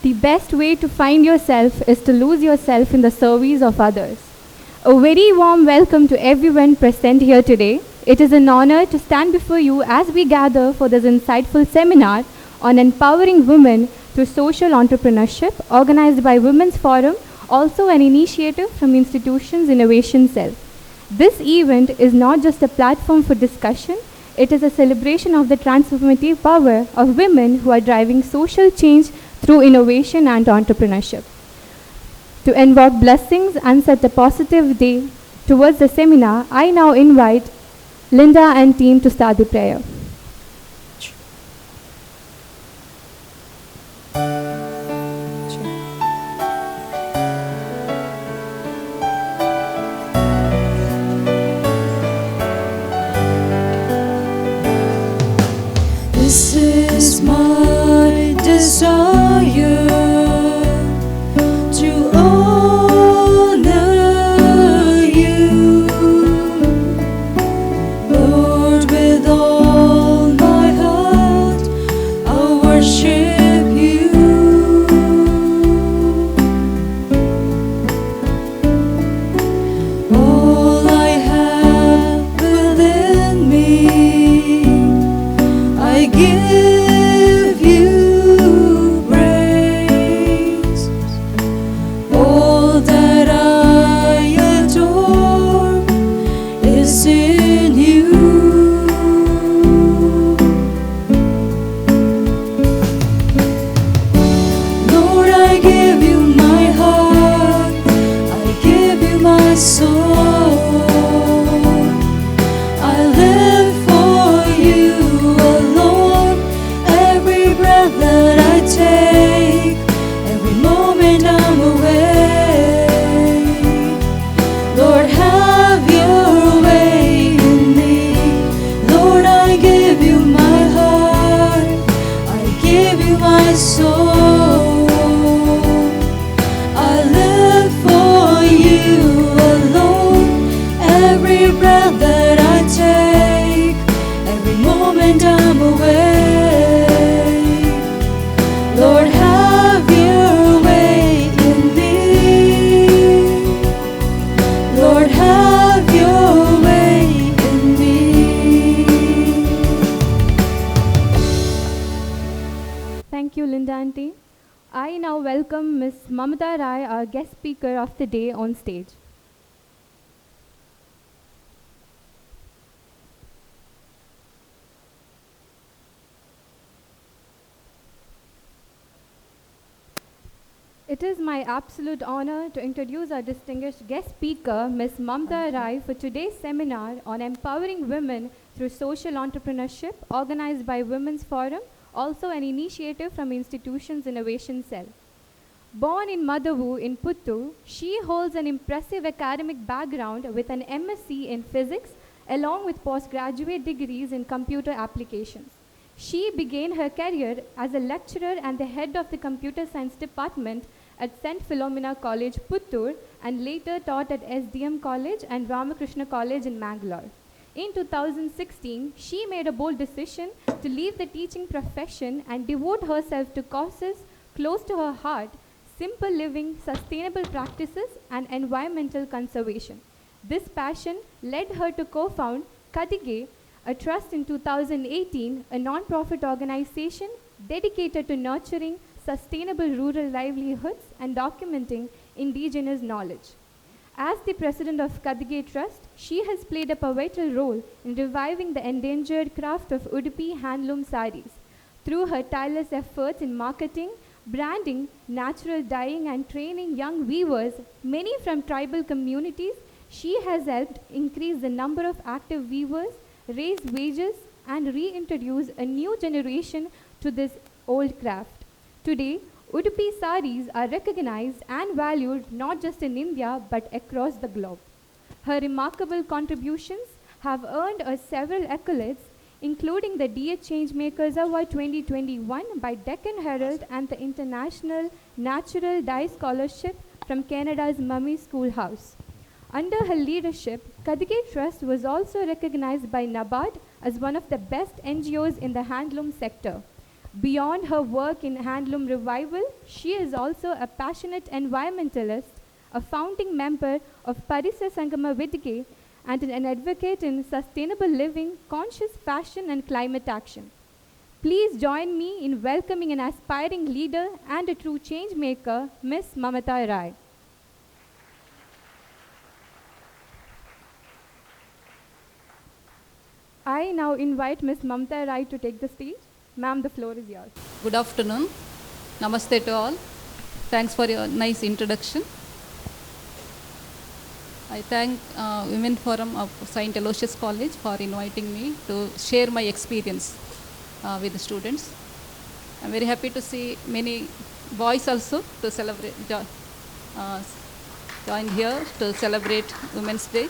The best way to find yourself is to lose yourself in the service of others. A very warm welcome to everyone present here today. It is an honor to stand before you as we gather for this insightful seminar on empowering women through social entrepreneurship organized by Women's Forum, also an initiative from Institution's Innovation Cell. This event is not just a platform for discussion, it is a celebration of the transformative power of women who are driving social change through innovation and entrepreneurship. To invoke blessings and set a positive day towards the seminar, I now invite Linda and team to start the prayer. This is my desire to honor you, Lord, with all my heart I'll worship you. All I have within me I give you praise. All that I adore is in you. Lord, I give you my heart, I give you my soul. I live for you alone. Every breath that I take, every moment I'm awake. Lord, have your way in me. Lord, I give you my heart, I give you my soul. I live for you alone. Every breath that I take, every moment I'm awake. Lord, have your way in me. Lord, have your way in me. Thank you, Linda and team. I now welcome Ms. Mamatha Rai, our guest speaker of the day, on stage. It is my absolute honor to introduce our distinguished guest speaker, Ms. Mamatha Rai, for today's seminar on empowering women through social entrepreneurship organized by Women's Forum, also an initiative from Institution's Innovation Cell. Born in Madhavu in Puttur, she holds an impressive academic background with an MSc in physics along with postgraduate degrees in computer applications. She began her career as a lecturer and the head of the computer science department at St. Philomena College, Puttur, and later taught at SDM College and Ramakrishna College in Mangalore. In 2016, she made a bold decision to leave the teaching profession and devote herself to causes close to her heart: simple living, sustainable practices, and environmental conservation. This passion led her to co-found Kadige, a trust in 2018, a non-profit organization dedicated to nurturing sustainable rural livelihoods and documenting indigenous knowledge. As the president of Kadige Trust, she has played a pivotal role in reviving the endangered craft of Udupi handloom saris. Through her tireless efforts in marketing, branding, natural dyeing, and training young weavers, many from tribal communities, she has helped increase the number of active weavers, raise wages, and reintroduce a new generation to this old craft. Today, Udupi saris are recognized and valued not just in India but across the globe. Her remarkable contributions have earned her several accolades, including the DH Changemakers Award 2021 by Deccan Herald and the International Natural Dye Scholarship from Canada's Mummy Schoolhouse. Under her leadership, Kadige Trust was also recognized by NABARD as one of the best NGOs in the handloom sector. Beyond her work in handloom revival, she is also a passionate environmentalist, a founding member of Parisa Sangama Vidike, and an advocate in sustainable living, conscious fashion, and climate action. Please join me in welcoming an aspiring leader and a true change maker, Miss Mamatha Rai. I now invite Miss Mamatha Rai to take the stage. Ma'am, the floor is yours. Good afternoon. Namaste to all. Thanks for your nice introduction. I thank Women Forum of St. Aloysius College for inviting me to share my experience with the students. I'm very happy to see many boys also to celebrate, join here to celebrate Women's Day.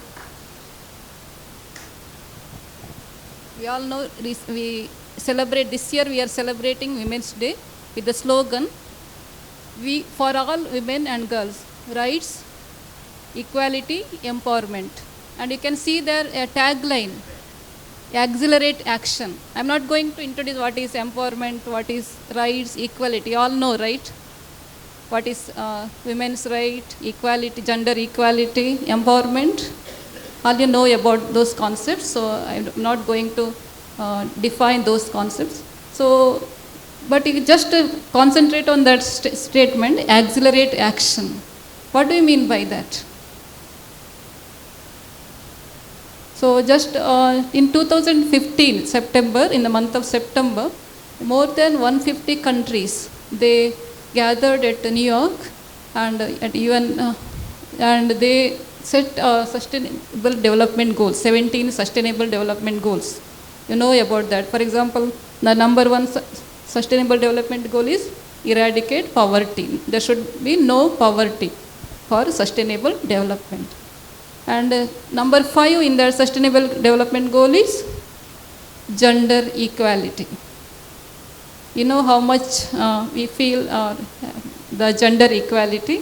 We all know we celebrate this year. We are celebrating Women's Day with the slogan, "We for all women and girls, rights, equality, empowerment." And you can see there a tagline, "Accelerate action." I'm not going to introduce what is empowerment, what is rights, equality. You all know, right? What is women's right, equality, gender equality, empowerment. All you know about those concepts, so I'm not going to define those concepts. So, but you just concentrate on that statement, accelerate action. What do you mean by that? So just in 2015, September, in the month of September, more than 150 countries, they gathered at New York and at UN, and they set sustainable development goals, 17 sustainable development goals. You know about that. For example, the number one sustainable development goal is eradicate poverty. There should be no poverty for sustainable development. And number 5 in the sustainable development goal is gender equality. You know how much we feel the gender equality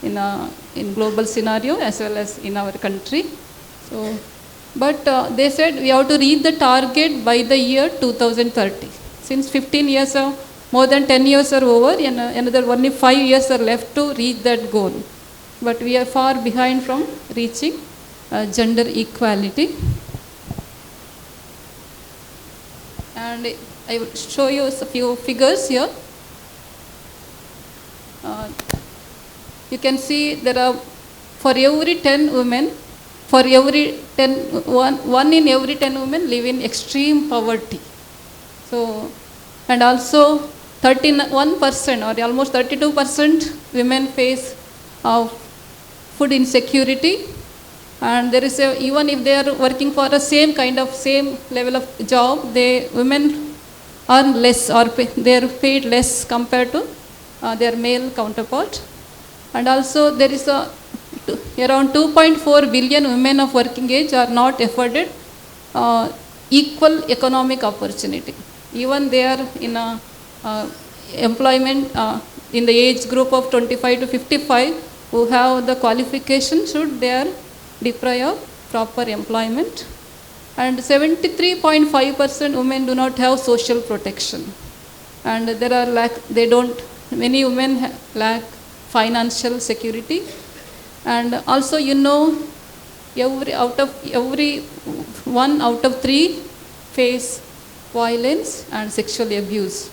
in global scenario as well as in our country. So, but they said we have to reach the target by the year 2030. Since 15 years or more than 10 years are over, and another only 5 years are left to reach that goal. But we are far behind from reaching gender equality. And I will show you a few figures here. You can see there are, for every 10 women, one in every 10 women live in extreme poverty. So, and also 31% or almost 32% women face food insecurity. And there is even if they are working for the same level of job, women earn less or they are paid less compared to their male counterpart. And also there is around 2.4 billion women of working age are not afforded equal economic opportunity. Even they are in employment in the age group of 25 to 55 who have the qualification, should they are deprived of proper employment. And 73.5% women do not have social protection. And there are many women lack financial security. And also, you know, one out of 3 face violence and sexual abuse.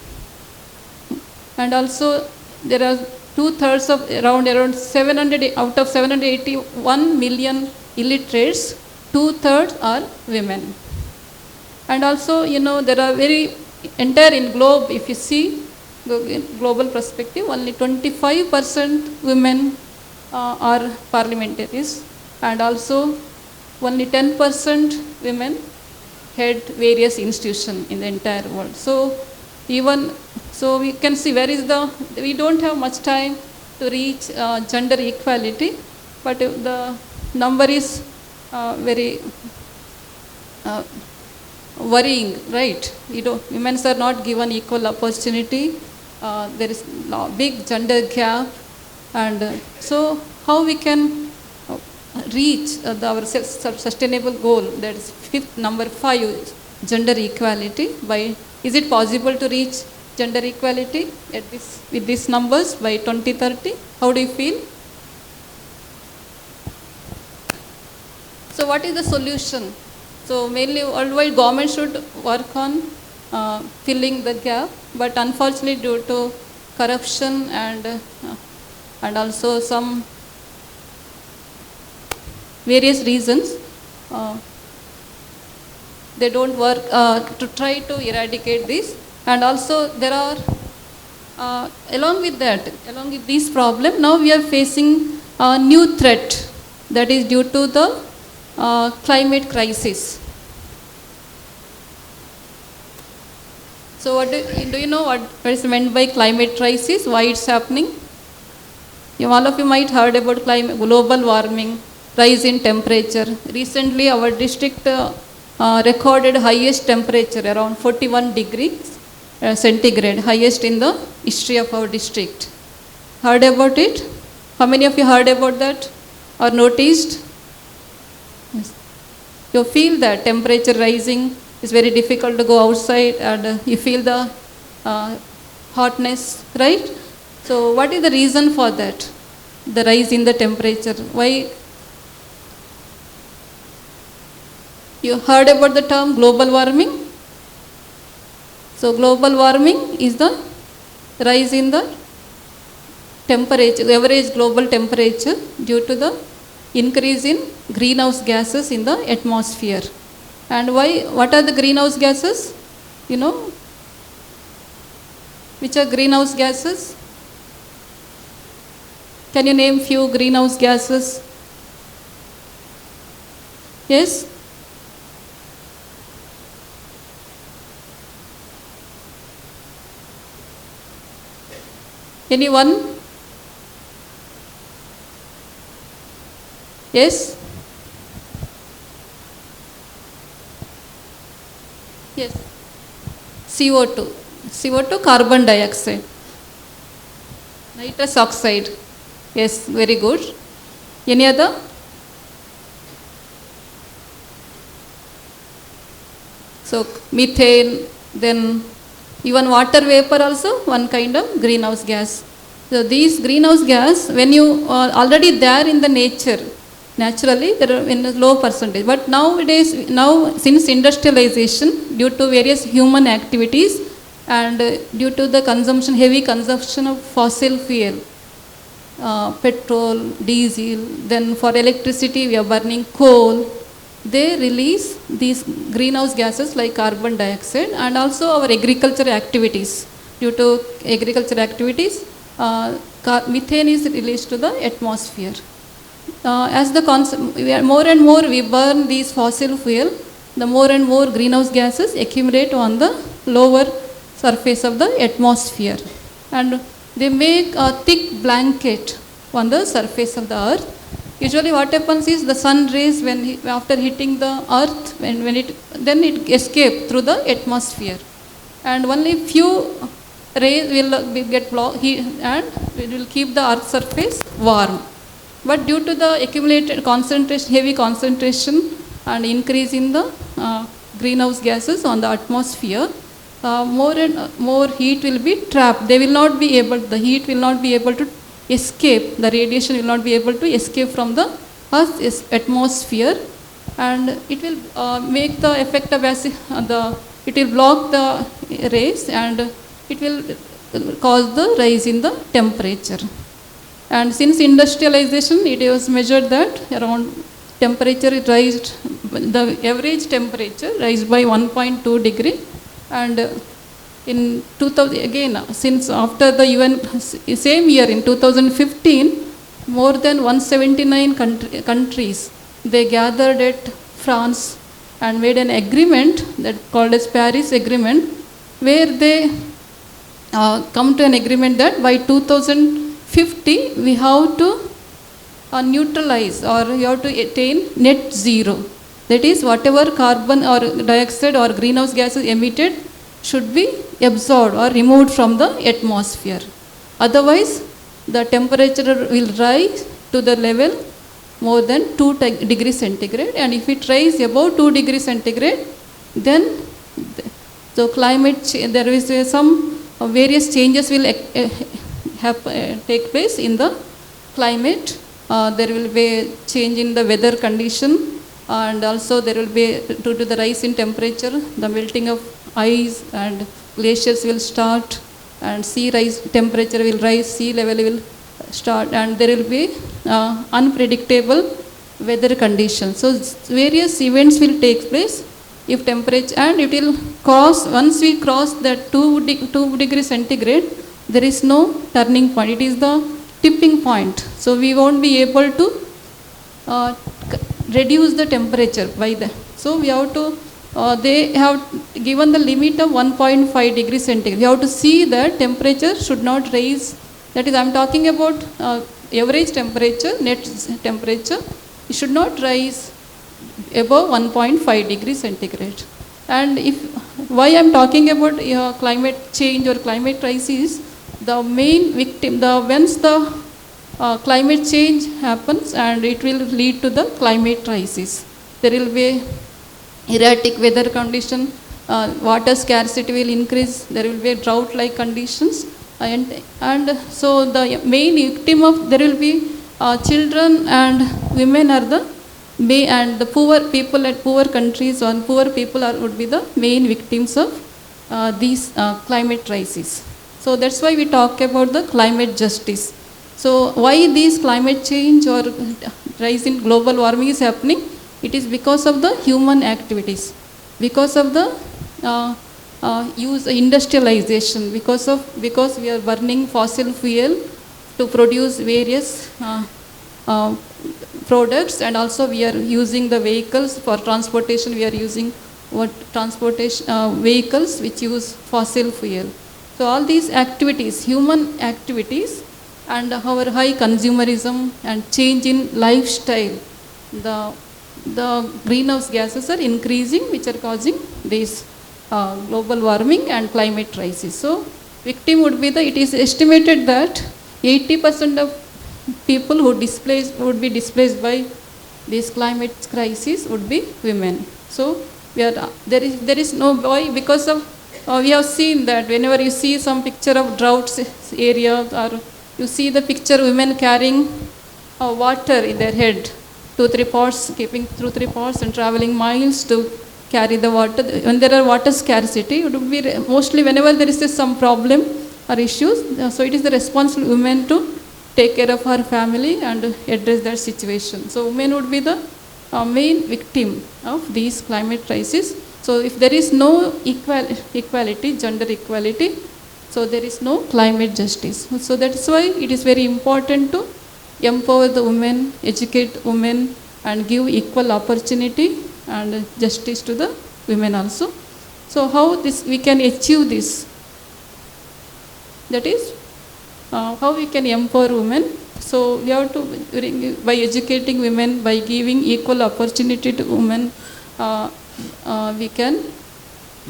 And also there are 2/3 of around 700 out of 781 million illiterates, 2/3 are women. And also, you know, there are entire in globe, if you see global perspective, only 25% women are parliamentaries, and also only 10% women head various institutions in the entire world. So we can see we don't have much time to reach gender equality, but the number is very worrying, right? Women are not given equal opportunity. There is a big gender gap, and so how we can reach our sustainable goal, that is number 5, gender equality. Is it possible to reach gender equality with these numbers by 2030? How do you feel? So what is the solution? So mainly worldwide government should work on filling the gap, but unfortunately due to corruption and also some various reasons, they don't work to try to eradicate this. And also there are, along with this problem, now we are facing a new threat, that is due to the climate crisis. So what do you know what is meant by climate crisis? Why it's happening? All of you might heard about global warming, rise in temperature. Recently our district recorded highest temperature, around 41 degrees centigrade, highest in the history of our district. Heard about it? How many of you heard about that or noticed? Yes. You feel that temperature rising is very difficult to go outside, and you feel the hotness, right? So what is the reason for that? The rise in the temperature. Why? You heard about the term global warming? So global warming is the rise in the temperature, the average global temperature, due to the increase in greenhouse gases in the atmosphere. And why? What are the greenhouse gases? You know? Which are greenhouse gases? Can you name few greenhouse gases? Yes? Anyone? Yes? Yes. CO2. CO2, carbon dioxide. Nitrous oxide. Yes, very good. Any other? So methane, then even water vapor also one kind of greenhouse gas. So these greenhouse gas, when you are already there in the nature, naturally they are in a low percentage. But nowadays, since industrialization, due to various human activities and due to the heavy consumption of fossil fuel, petrol, diesel, then for electricity we are burning coal, they release these greenhouse gases like carbon dioxide. And also our agriculture activities, due to agriculture activities, methane is released to the atmosphere. As the more and more we burn these fossil fuel, the more and more greenhouse gases accumulate on the lower surface of the atmosphere, and they make a thick blanket on the surface of the earth. Usually what happens is the sun rays, after hitting the earth, then it escapes through the atmosphere, and only few rays will get blocked and it will keep the earth surface warm. But due to the accumulated concentration, heavy concentration and increase in the greenhouse gases on the atmosphere, more and more heat will be trapped. The heat will not be able to escape, the radiation will not be able to escape from the Earth's atmosphere, and it will make the effect of it will block the rays, and it will cause the rise in the temperature. And since industrialization, it was measured that around temperature it raised, the average temperature raised by 1.2 degree, and in 2000 again, since after the UN, same year in 2015, more than 179 countries, they gathered at France and made an agreement that called as Paris Agreement, where they come to an agreement that by 2050 we have to neutralize, or we have to attain net zero. That is, whatever carbon or dioxide or greenhouse gases emitted should be absorbed or removed from the atmosphere. Otherwise, the temperature will rise to the level more than 2 degrees centigrade, and if it rises above 2 degrees centigrade, then so climate change, there is some various changes will take place in the climate. There will be a change in the weather condition, and also there will be, due to the rise in temperature, the melting of ice and glaciers will start, and sea rise temperature will rise, sea level will start, and there will be unpredictable weather conditions. So various events will take place if temperature, and it will cross, once we cross that 2 degrees centigrade, there is no turning point. It is the tipping point. So we won't be able to reduce the temperature by that. So we have to, they have given the limit of 1.5 degrees centigrade. We have to see that temperature should not rise. That is, I am talking about average temperature, net temperature. It should not rise above 1.5 degrees centigrade. And if, why I am talking about climate change or climate crisis, the main victim, once the climate change happens, and it will lead to the climate crisis. There will be erratic weather condition, water scarcity will increase, there will be drought-like conditions, and so the main victim of, there will be children and women are the main, and the poor people at poor countries or poor people would be the main victims of these climate crises. So that's why we talk about the climate justice. So why these climate change or rise in global warming is happening? It is because of the human activities, because of the industrialization, because we are burning fossil fuel to produce various products, and also we are using the vehicles for transportation. We are using vehicles which use fossil fuel. So all these activities, human activities, and our high consumerism and change in lifestyle, the greenhouse gases are increasing, which are causing this global warming and climate crisis. So victim would be it is estimated that 80% of people who would be displaced by this climate crisis would be women. So there is no, why? Because of we have seen that whenever you see some picture of drought area, or you see the picture women carrying water in their head, 2-3 pots, keeping 2-3 pots and traveling miles to carry the water. When there are water scarcity, it would be mostly whenever there is some problem or issues, so it is the responsible women to take care of her family and address that situation. So women would be the main victim of these climate crisis. So if there is no equality, gender equality, so there is no climate justice. So that's why it is very important to empower the women, educate women, and give equal opportunity and justice to the women also. So how we can achieve this? That is, how we can empower women. So we have to, by educating women, by giving equal opportunity to women, we can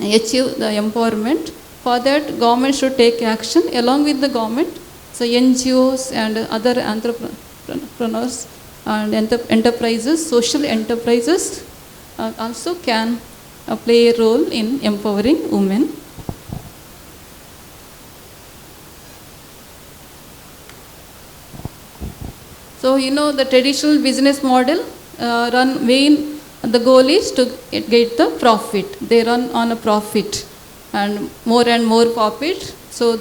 achieve the empowerment. For that, government should take action along with the government. So NGOs and other entrepreneurs and enterprises, social enterprises also can play a role in empowering women. So the traditional business model the goal is to get the profit. They run on a profit and more profit. So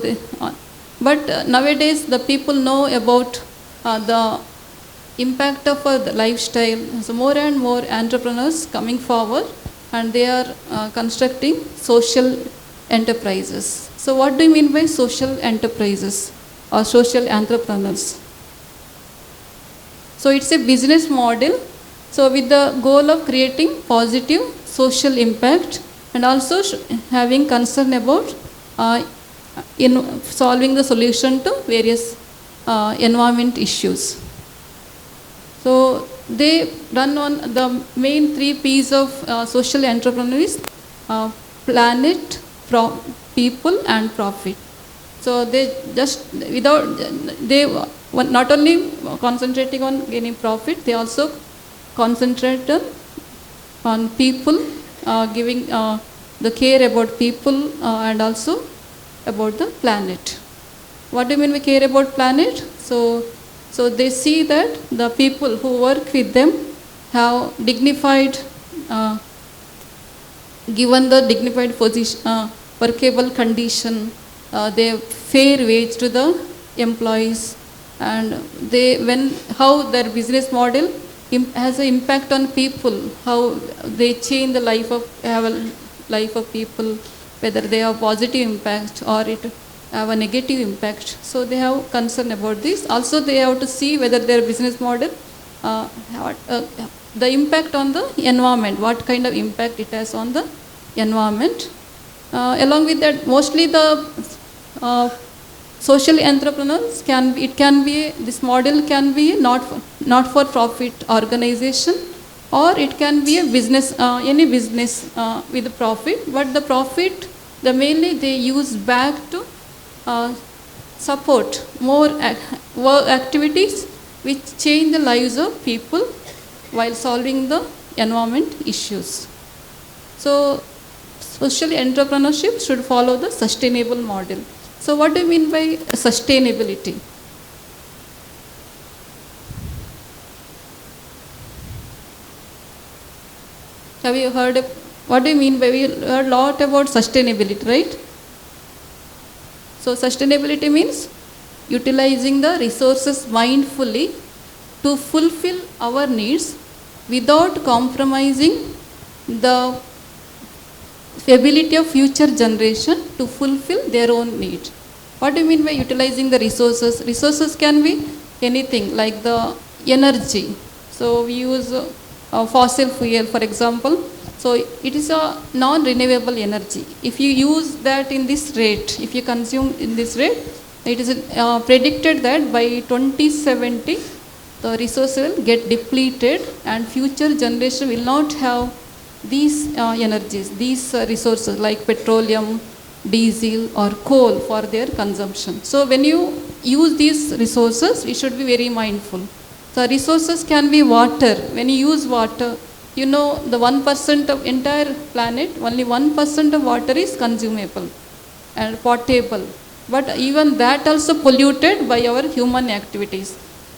but nowadays the people know about the impact of the lifestyle. So more and more entrepreneurs coming forward, and they are constructing social enterprises. So what do you mean by social enterprises or social entrepreneurs? So it's a business model, so with the goal of creating positive social impact, and also having concern about in solving the solution to various environment issues. So they run on the main 3 P's of social entrepreneurs: planet, people, and profit. So they just they not only concentrating on gaining profit, they also concentrate on people, giving the care about people, and also about the planet. What do you mean we care about planet? So they see that the people who work with them have dignified, given the dignified position, workable condition, they have fair wage to the employees, and how their business model has an impact on people, how they change the life of people, whether they have positive impact or it have a negative impact. So they have concern about this. Also they have to see whether their business model, the impact on the environment, what kind of impact it has on the environment. Along with that, mostly the social entrepreneurs this model can be not for profit organization, or it can be a business, any business with a profit, but the profit, mainly they use back to support more work activities which change the lives of people while solving the environment issues. So social entrepreneurship should follow the sustainable model. So what do you mean by sustainability? Have you heard what do you mean by, we heard a lot about sustainability, right? So sustainability means utilizing the resources mindfully to fulfill our needs without compromising the ability of future generation to fulfill their own need. What do you mean by utilizing the resources? Resources can be anything, like the energy. So we use fossil fuel, for example. So it is a non-renewable energy. If you use that in this rate, if you consume in this rate, it is predicted that by 2070 the resource will get depleted and future generation will not have these energies, these resources like petroleum, diesel or coal for their consumption. So when you use these resources, we should be very mindful. So resources can be water. When you use water, you know the 1% of entire planet, only 1% of water is consumable and potable. But even that also polluted by our human activities.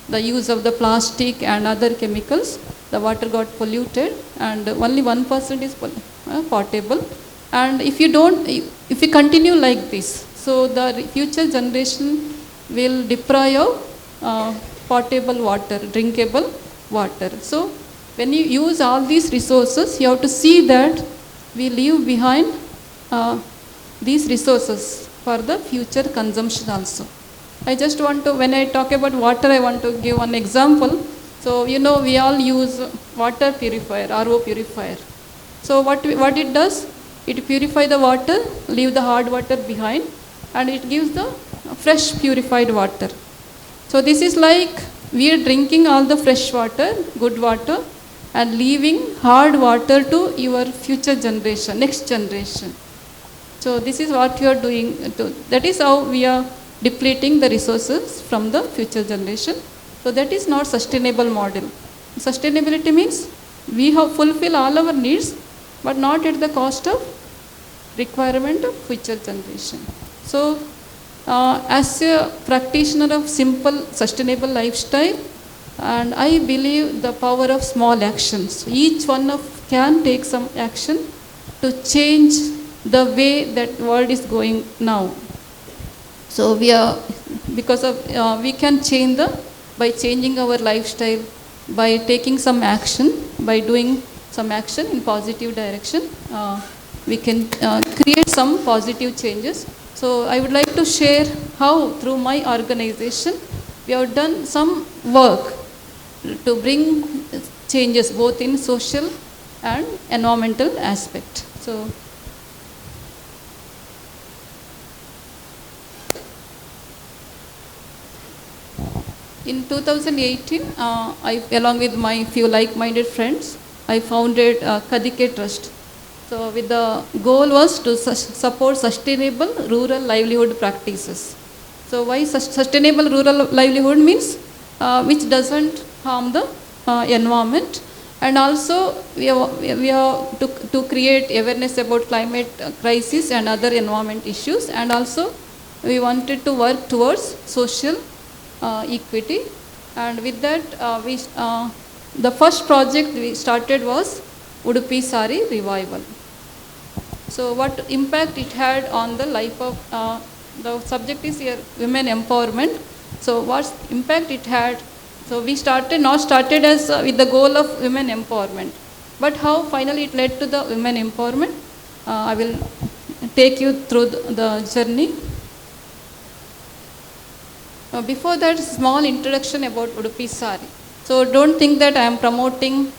The use of the plastic and other chemicals, the water got polluted, and only 1% is potable. And if you continue like this, so the future generation will deprive of potable water, drinkable water. So when you use all these resources, you have to see that we leave behind these resources for the future consumption also. I just want to, when I talk about water, I want to give one example. So you know we all use water purifier, RO purifier. So what it does, it purifies the water, leave the hard water behind, and it gives the fresh purified water. So this is like we are drinking all the fresh water, good water, and leaving hard water to your future generation, next generation. So this is what you are doing. That is how we are depleting the resources from the future generation. So that is not sustainable model. Sustainability means we have fulfill all our needs, but not at the cost of requirement of future generation. So as a practitioner of simple sustainable lifestyle, and I believe the power of small actions. Each one of can take some action to change the way that world is going now. So we can change by changing our lifestyle, by taking some action, by doing some action in positive direction, we can create some positive changes. So I would like to share how through my organization we have done some work to bring changes both in social and environmental aspect. So in 2018, along with my few like-minded friends, I founded Kadike Trust. So with the goal was to support sustainable rural livelihood practices. So why sustainable rural livelihood means which doesn't harm the environment And also we have to create awareness about climate crisis and other environment issues, and also we wanted to work towards social equity. And with that, the first project we started was Udupi Sari Revival. So what impact it had on the life of, the subject is here women empowerment. So what impact it had, so we not started as with the goal of women empowerment, but how finally it led to the women empowerment. I will take you through the journey. Before that, small introduction about Udupi Sari. So don't think that I am promoting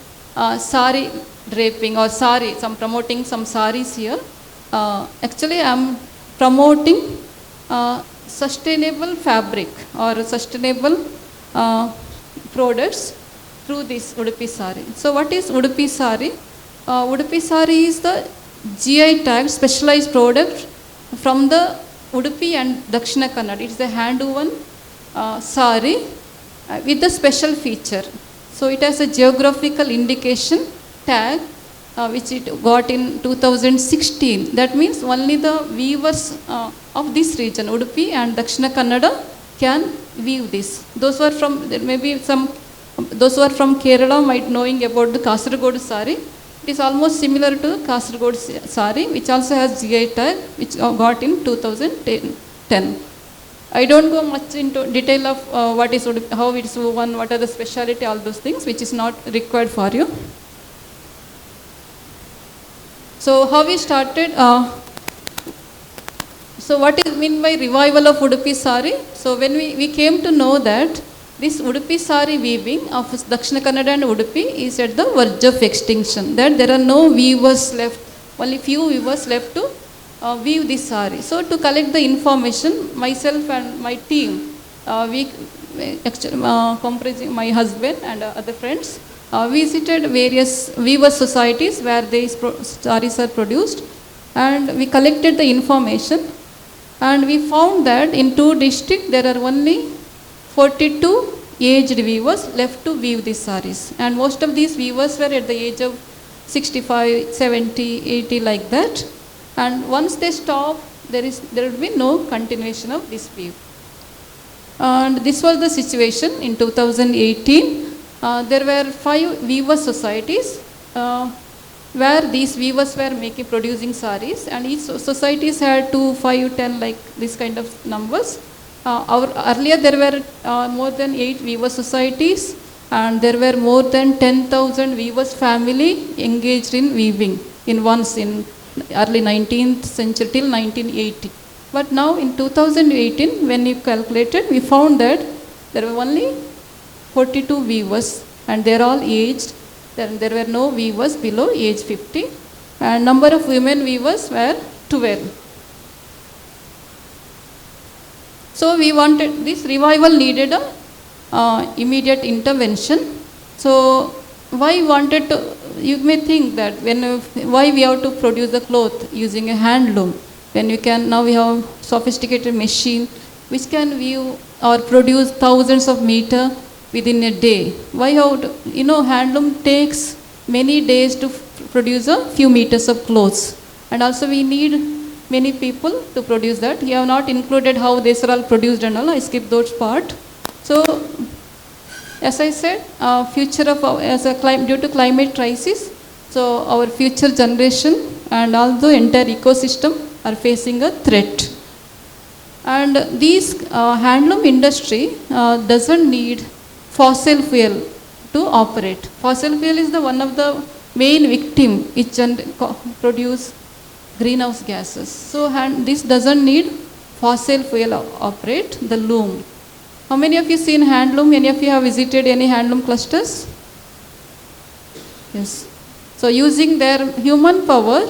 sari draping or sari, promoting some saris here. Actually, I am promoting sustainable fabric or sustainable products through this Udupi Sari. So what is Udupi Sari? Udupi Sari is the GI tag specialized product from the Udupi and Dakshina Kannada. It is a hand-woven sari with a special feature. So it has a geographical indication tag which it got in 2016. That means only the weavers of this region, Udupi and Dakshina Kannada, can weave this. Those who are from, there may be some, those who are from Kerala might knowing about the Kasaragod sari. It is almost similar to Kasaragod sari, which also has GI tag, which got in 2010. I don't go much into detail of what is how it is woven, what are the speciality, all those things, which is not required for you. So how we started, so what is mean by revival of Udupi Sari? So when we came to know that this Udupi Sari weaving of Dakshina Kannada and Udupi is at the verge of extinction, that there are no weavers left, only few weavers left to weave this sari. So to collect the information, myself and my team, we actually comprising my husband and other friends, visited various weaver societies where these saris are produced, and we collected the information, and we found that in 2 districts there are only 42 aged weavers left to weave these saris, and most of these weavers were at the age of 65, 70, 80 like that. And once they stop, there will be no continuation of this weave. And this was the situation in 2018. There were 5 weaver societies where these weavers were producing saris, and each societies had 2, 5, 10 like this kind of numbers. Earlier there were more than 8 weaver societies, and there were more than 10,000 weavers family engaged in weaving in early 19th century till 1980. But now in 2018, when we calculated, we found that there were only 42 weavers, and they are all aged. There were no weavers below age 50, and number of women weavers were 12. So we wanted, this revival needed a immediate intervention. So why wanted to, you may think that why we have to produce the cloth using a hand loom, when now we have sophisticated machine which can weave or produce thousands of meters within a day. Why hand loom takes many days to produce a few meters of clothes, and also we need many people to produce that. You have not included how these are all produced and all, I skipped those part. So as I said, future of due to climate crisis, so our future generation and all the entire ecosystem are facing a threat. And this handloom industry doesn't need fossil fuel to operate. Fossil fuel is one of the main victim which produce greenhouse gases. So this doesn't need fossil fuel operate the loom. How many of you seen handloom? Any of you have visited any handloom clusters? Yes. So using their human power,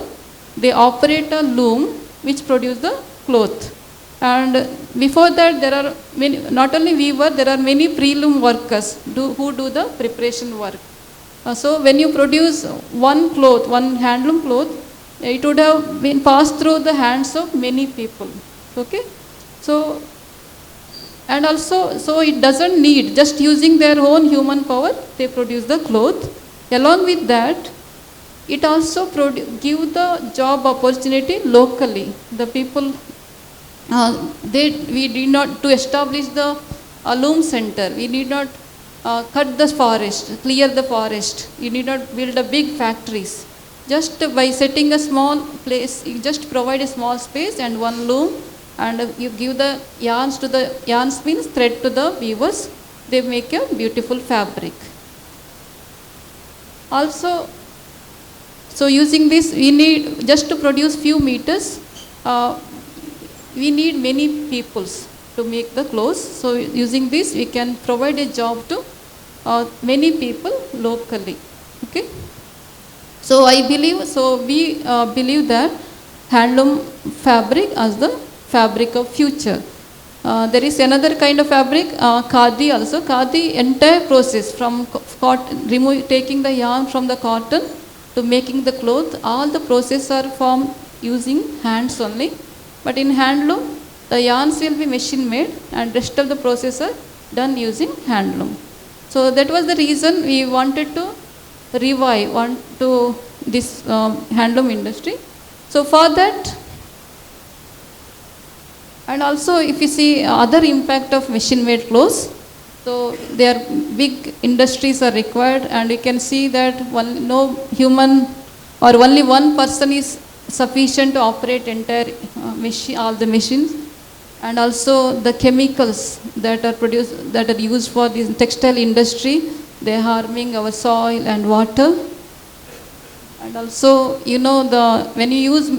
they operate a loom which produce the cloth. And before that, there are many, not only weaver, there are many pre-loom workers who do the preparation work. So when you produce one cloth, one handloom cloth, it would have been passed through the hands of many people. Okay. So it doesn't need, just using their own human power, they produce the cloth. Along with that, it also give the job opportunity locally. The people, we did not, to establish the loom center, we need not cut the forest, clear the forest. You need not build a big factories. Just by setting a small place, you just provide a small space and one loom, and you give the yarns to the yarns means thread to the weavers. They make a beautiful fabric. Also, so using this, we need just to produce few meters. We need many peoples to make the clothes. So using this, we can provide a job to many people locally. Okay. So I believe, so we believe that handloom fabric as the fabric of future. There is another kind of fabric, khadi also. Khadi entire process from taking the yarn from the cotton to making the cloth, all the process are formed using hands only. But in handloom, the yarns will be machine made and rest of the process are done using handloom. So that was the reason we wanted to revive to this handloom industry. So for that, and also if you see other impact of machine made clothes, so their big industries are required, and you can see that no human or only one person is sufficient to operate entire machine, all the machines. And also the chemicals that are produced, that are used for this textile industry, they are harming our soil and water. And also, you know, when you use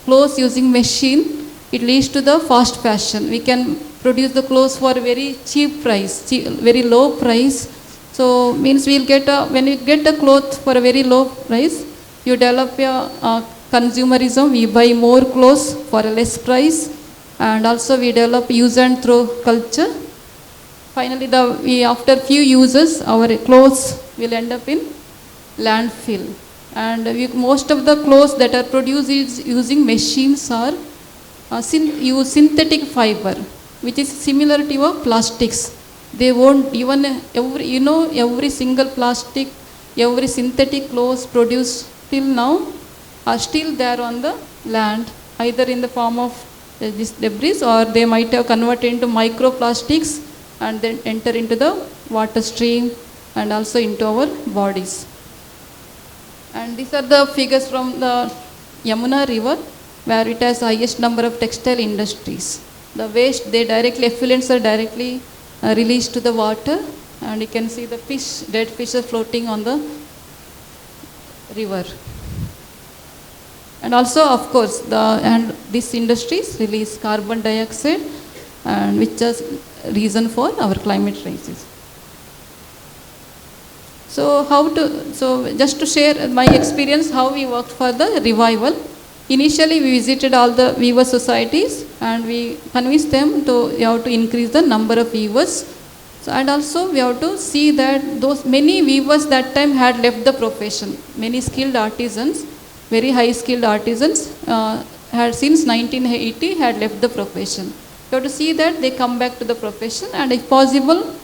clothes using machine, it leads to the fast fashion. We can produce the clothes for a very cheap price, very low price. So means we'll get when you get the cloth for a very low price, you develop a consumerism. We buy more clothes for a less price, and also we develop use and throw culture. Finally, after few uses, our clothes will end up in landfill. And most of the clothes that are produced using machines are use synthetic fiber, which is similar to plastics. They won't even every single plastic, every synthetic clothes produced till now are still there on the land, either in the form of this debris, or they might have converted into microplastics and then enter into the water stream and also into our bodies. And these are the figures from the Yamuna river, where it has highest number of textile industries. The waste, effluents are directly released to the water, and you can see the fish, dead fish are floating on the river. And also, of course, these industries release carbon dioxide, and which is reason for our climate crisis. So just to share my experience, how we worked for the revival. Initially, we visited all the weaver societies, and we convinced them we have to increase the number of weavers. So, and also we have to see that those many weavers that time had left the profession. Many skilled artisans, very high skilled artisans, had since 1980 had left the profession. You have to see that they come back to the profession, and if possible,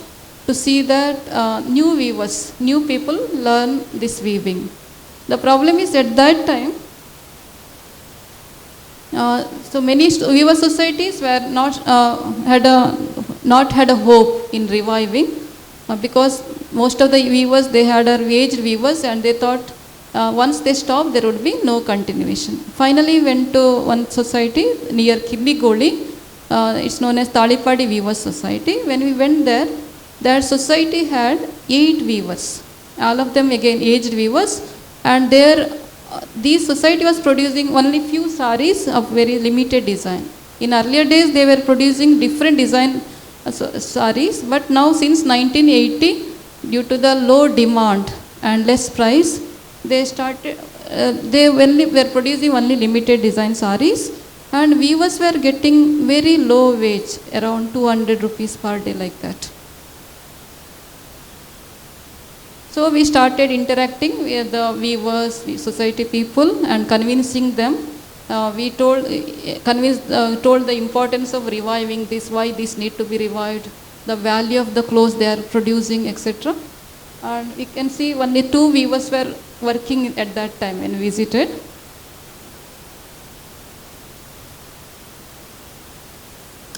to see that new weavers, new people learn this weaving. The problem is at that time, so many weaver societies were not had a hope in reviving, because most of the weavers they had are aged weavers, and they thought once they stopped there would be no continuation. Finally, went to one society near Kibbigoli. It's known as Talipadi Weavers Society. When we went there, that society had 8 weavers, all of them again aged weavers, and this society was producing only few saris of very limited design. In earlier days, they were producing different design saris, but now since 1980, due to the low demand and less price, they were producing only limited design saris, and weavers were getting very low wage, around 200 rupees per day, like that. So we started interacting with the weavers, society people, and convincing them. We told the importance of reviving this, why this need to be revived, the value of the clothes they are producing, etc. And we can see only 2 weavers were working at that time when we visited.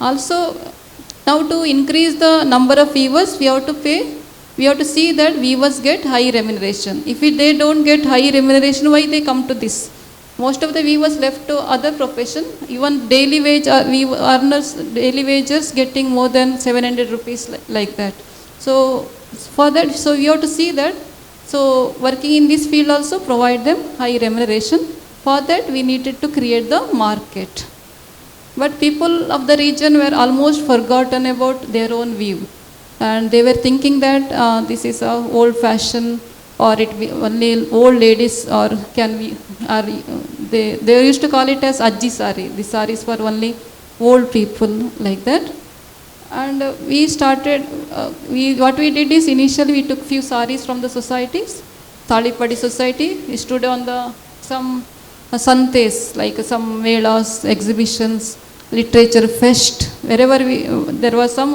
Also, now to increase the number of weavers, we have to pay. We have to see that weavers get high remuneration. If they don't get high remuneration, why they come to this? Most of the weavers left to other profession. Even daily wage earners, daily wages getting more than 700 rupees like that. So for that, so we have to see that. So working in this field also provide them high remuneration. For that, we needed to create the market. But people of the region were almost forgotten about their own weave, and they were thinking that this is a old fashion, or it be only old ladies, or can we are they used to call it as ajji sari. The saris for only old people, like that. And we started. What we did is, initially we took few saris from the societies, Talipadi society. We stood on the some santes, like some melas, exhibitions, literature fest, wherever there was some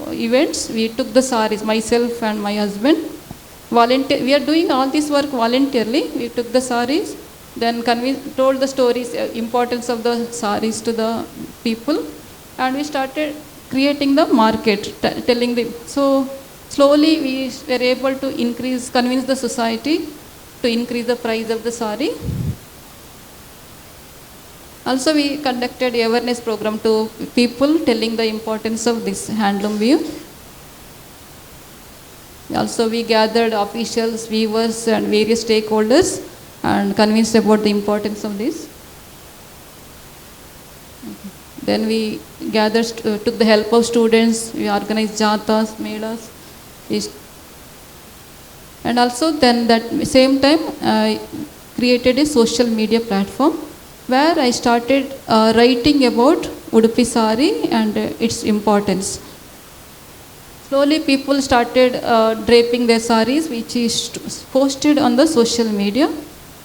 events, we took the saris, myself and my husband. We are doing all this work voluntarily. We took the saris, then told the stories, importance of the saris to the people, and we started creating the market, telling them. So slowly we were able to convince the society to increase the price of the sari. Also, we conducted awareness program to people, telling the importance of this handloom weave. Also, we gathered officials, weavers, and various stakeholders, and convinced about the importance of this. Then we took the help of students. We organized jatas, melas, and also then that same time created a social media platform, where I started writing about Udupi sari and its importance. Slowly people started draping their saris, which is posted on the social media.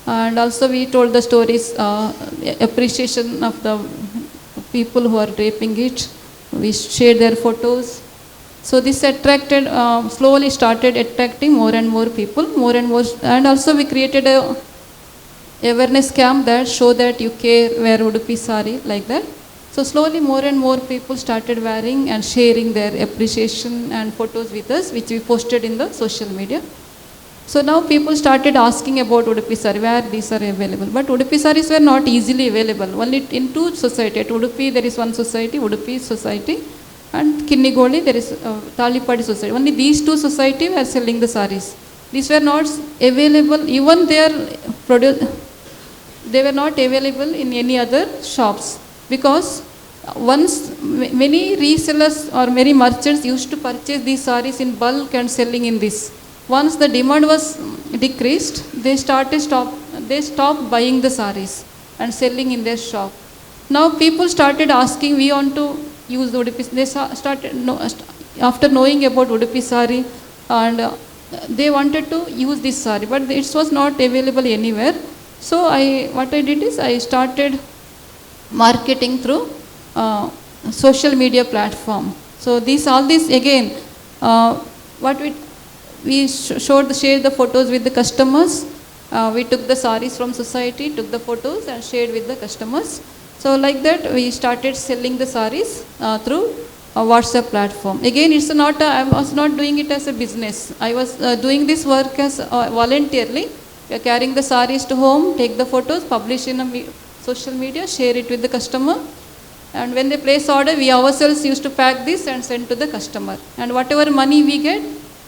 And also we told the stories, appreciation of the people who are draping it. We shared their photos. So this slowly started attracting more and more people, more and more. And also we created a awareness camp that show that you care, wear Udupi sari, like that. So slowly more and more people started wearing and sharing their appreciation and photos with us, which we posted in the social media. So now people started asking about Udupi sari, where these are available. But Udupi saris were not easily available. Only in 2 societies. At Udupi there is one society, Udupi society, and Kinnigoli there is Talipadi society. Only these 2 societies were selling the saris. These were not available. Even they were not available in any other shops, because once many resellers or many merchants used to purchase these saris in bulk and selling in this. Once the demand was decreased, they stopped buying the saris and selling in their shop. Now people started asking, we want to use the Udupi. They started after knowing about Udupi sari, and they wanted to use this sari, but it was not available anywhere. So what I did is, I started marketing through social media platform. So all this again, what we shared the photos with the customers. We took the saris from society, took the photos and shared with the customers. So like that we started selling the saris through a WhatsApp platform. Again, I was not doing it as a business. I was doing this work as voluntarily. We are carrying the saris to home, take the photos, publish in social media, share it with the customer. And when they place order, we ourselves used to pack this and send to the customer. And whatever money we get,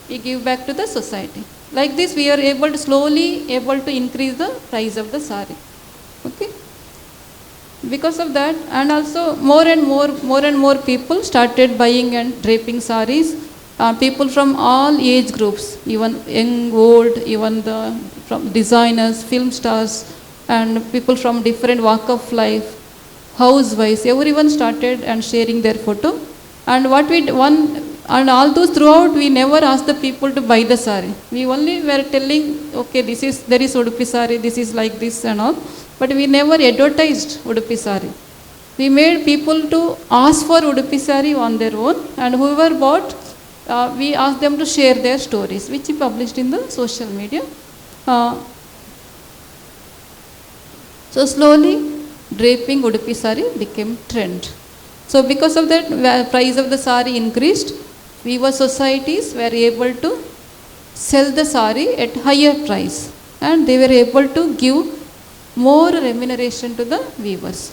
we give back to the society. Like this, we are slowly able to increase the price of the sari. Okay. Because of that, and also more and more people started buying and draping saris. People from all age groups, even young, old, even from designers, film stars, and people from different walk of life, housewives, everyone started and sharing their photo. And and all those throughout, we never asked the people to buy the sari. We only were telling, okay, there is Udupi sari, this is like this and all. But we never advertised Udupi sari. We made people to ask for Udupi sari on their own, and whoever bought, we asked them to share their stories, which we published in the social media. So slowly, draping Udupi sari became trend. So because of that, price of the sari increased. Weaver societies were able to sell the sari at higher price, and they were able to give more remuneration to the weavers.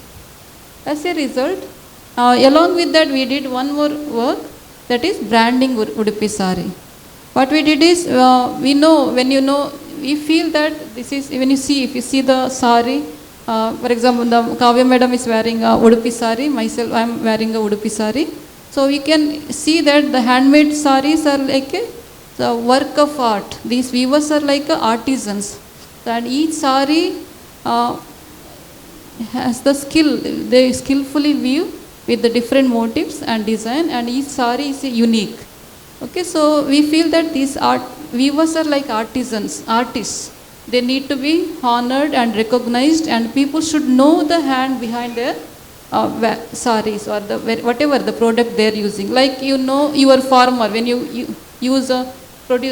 As a result, along with that, we did one more work, that is branding Udupi sari. What we did is, we feel that this is, when you see, if you see the sari, for example, the Kavya madam is wearing a Udupi sari, myself I am wearing a Udupi sari. So we can see that the handmade saris are like the work of art. These weavers are like artisans. And each sari has the skill, they skillfully weave with the different motifs and design, and each sari is unique. Okay, so we feel that these weavers are like artists. They need to be honored and recognized, and people should know the hand behind their saris or whatever the product they are using. Like your farmer, when you use a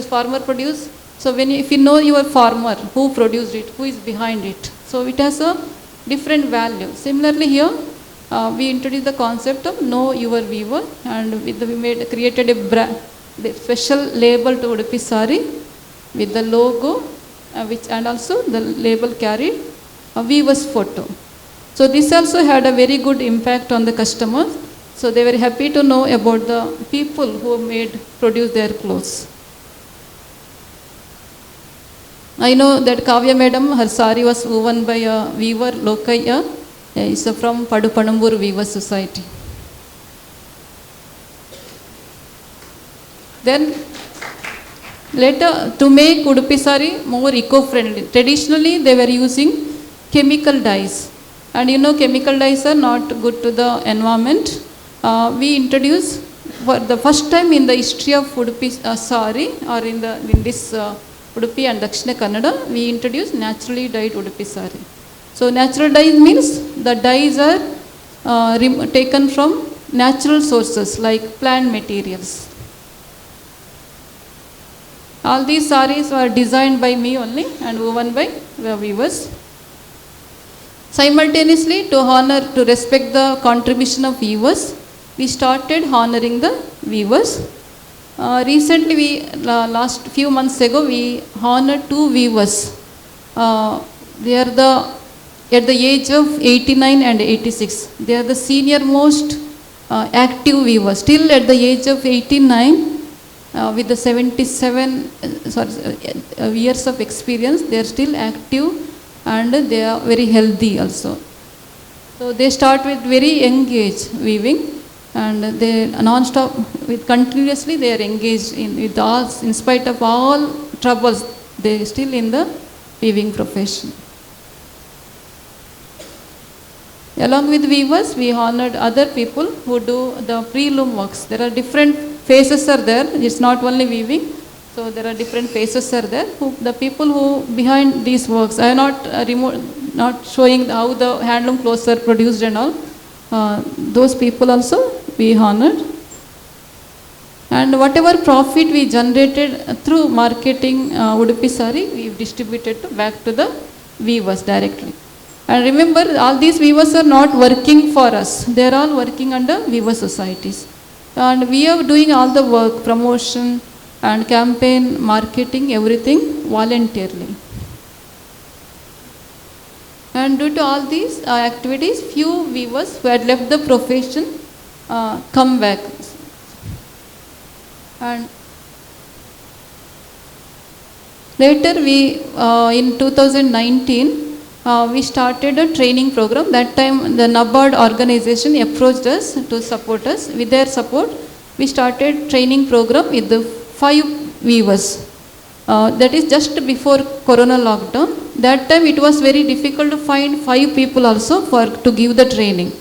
farmer produce. So if you know your farmer, who produced it, who is behind it, so it has a different value. Similarly here, we introduced the concept of know your weaver, and we created a brand, the special label to Udupi sari with the logo, and also the label carried a weaver's photo. So this also had a very good impact on the customers. So they were happy to know about the people who produced their clothes. I know that Kavya madam, her sari was woven by a weaver, Lokaya. Is from Padupanambur Weaver Society. Then later, to make Udupi sari more eco-friendly, traditionally they were using chemical dyes, and chemical dyes are not good to the environment. We introduced for the first time in the history of Udupi sari, or in this Udupi and Dakshina Kannada, we introduced naturally dyed Udupi sari. So natural dyes means the dyes are taken from natural sources like plant materials. All these saris were designed by me only and woven by the weavers. Simultaneously, to respect the contribution of weavers, we started honoring the weavers. Recently, last few months ago, we honored 2 weavers. They are at the age of 89 and 86. They are the senior most active weavers. Still at the age of 89, with the 77 years of experience, they are still active and they are very healthy also. So they start with very young age weaving, and they non-stop, continuously they are engaged in spite of all troubles, they are still in the weaving profession. Along with weavers, we honored other people who do the pre-loom works. There are different phases are there. It's not only weaving. So there are different phases are there. The people who behind these works, I am not showing how the handloom clothes are produced and all. Those people also we honored. And whatever profit we generated through marketing Udupi sari, we distributed back to the weavers directly. And remember, all these weavers are not working for us. They are all working under weaver societies. And we are doing all the work, promotion and campaign, marketing, everything voluntarily. And due to all these activities, few weavers who had left the profession come back. And later in 2019, we started a training program. That time the NABARD organization approached us to support us. With their support, we started training program with the 5 weavers. That is just before Corona lockdown. That time it was very difficult to find 5 people also to give the training.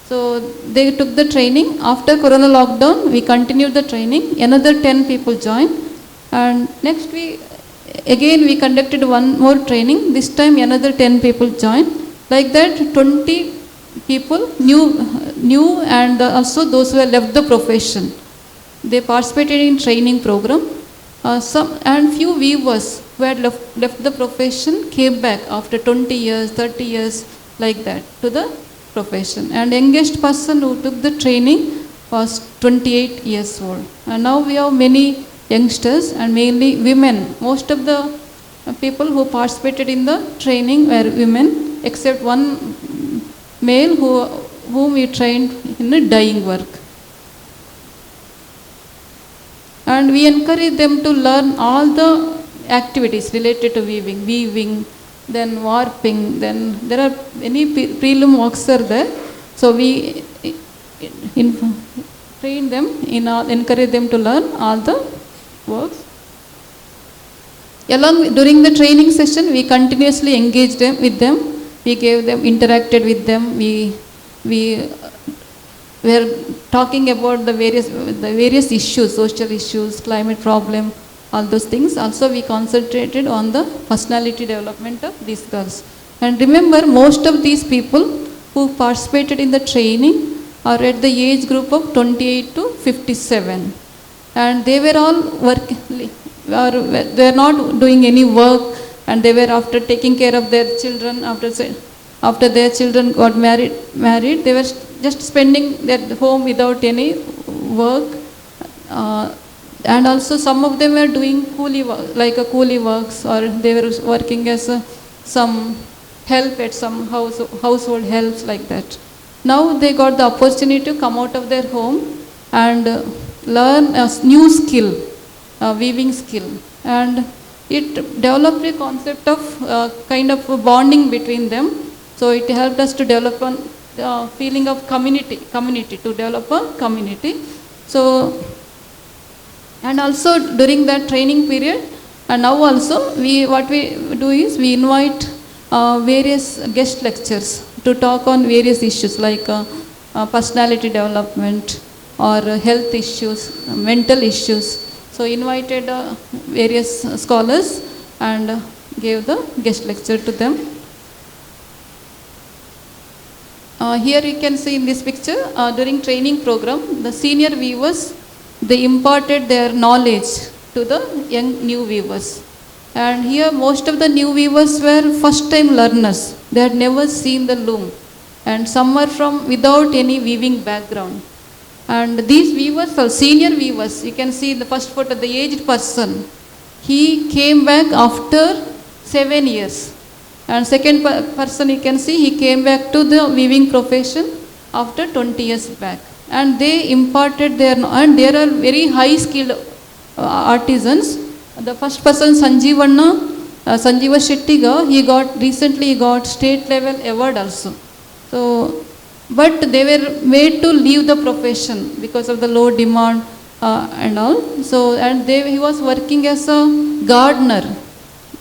So they took the training. After Corona lockdown, we continued the training. Another 10 people joined. And next again we conducted one more training. This time another 10 people joined. Like that 20 people new and also those who have left the profession. they participated in training program. Some and few weavers who had left the profession came back after 20 years, 30 years, like that, to the profession. And youngest person who took the training was 28 years old. And now we have many youngsters and mainly women. Most of the people who participated in the training were women, except one male whom we trained in the dyeing work. And we encourage them to learn all the activities related to weaving, then warping, then there are many prelim works are there. So we train them, encourage them to learn all the works. During the training session, we continuously engaged with them. We gave them, interacted with them. We were talking about the various issues, social issues, climate problem, all those things. Also, we concentrated on the personality development of these girls. And remember, most of these people who participated in the training are at the age group of 28 to 57. And they were all they are not doing any work, and they were after taking care of their children, after their children got married, they were just spending their home without any work. And also some of them were doing coolie works, or they were working as some help at some household helps, like that. Now they got the opportunity to come out of their home and learn a new skill, weaving skill. And it developed a concept of kind of a bonding between them. So it helped us to develop a feeling of community, to develop a community. So, and also during that training period, and now also what we do is we invite various guest lecturers to talk on various issues like personality development or health issues, mental issues. So invited various scholars and gave the guest lecture to them. Here you can see in this picture, during training program, the senior weavers, they imparted their knowledge to the young new weavers. And here most of the new weavers were first time learners. They had never seen the loom. And some were from without any weaving background. And these weavers are senior weavers. You can see the first photo, the aged person. He came back after 7 years. And second person you can see, he came back to the weaving profession after 20 years back. And they imparted and there are very high skilled artisans. The first person, Sanjeeva Shettiga, he got state level award also. So, but they were made to leave the profession because of the low demand and all. So, and he was working as a gardener.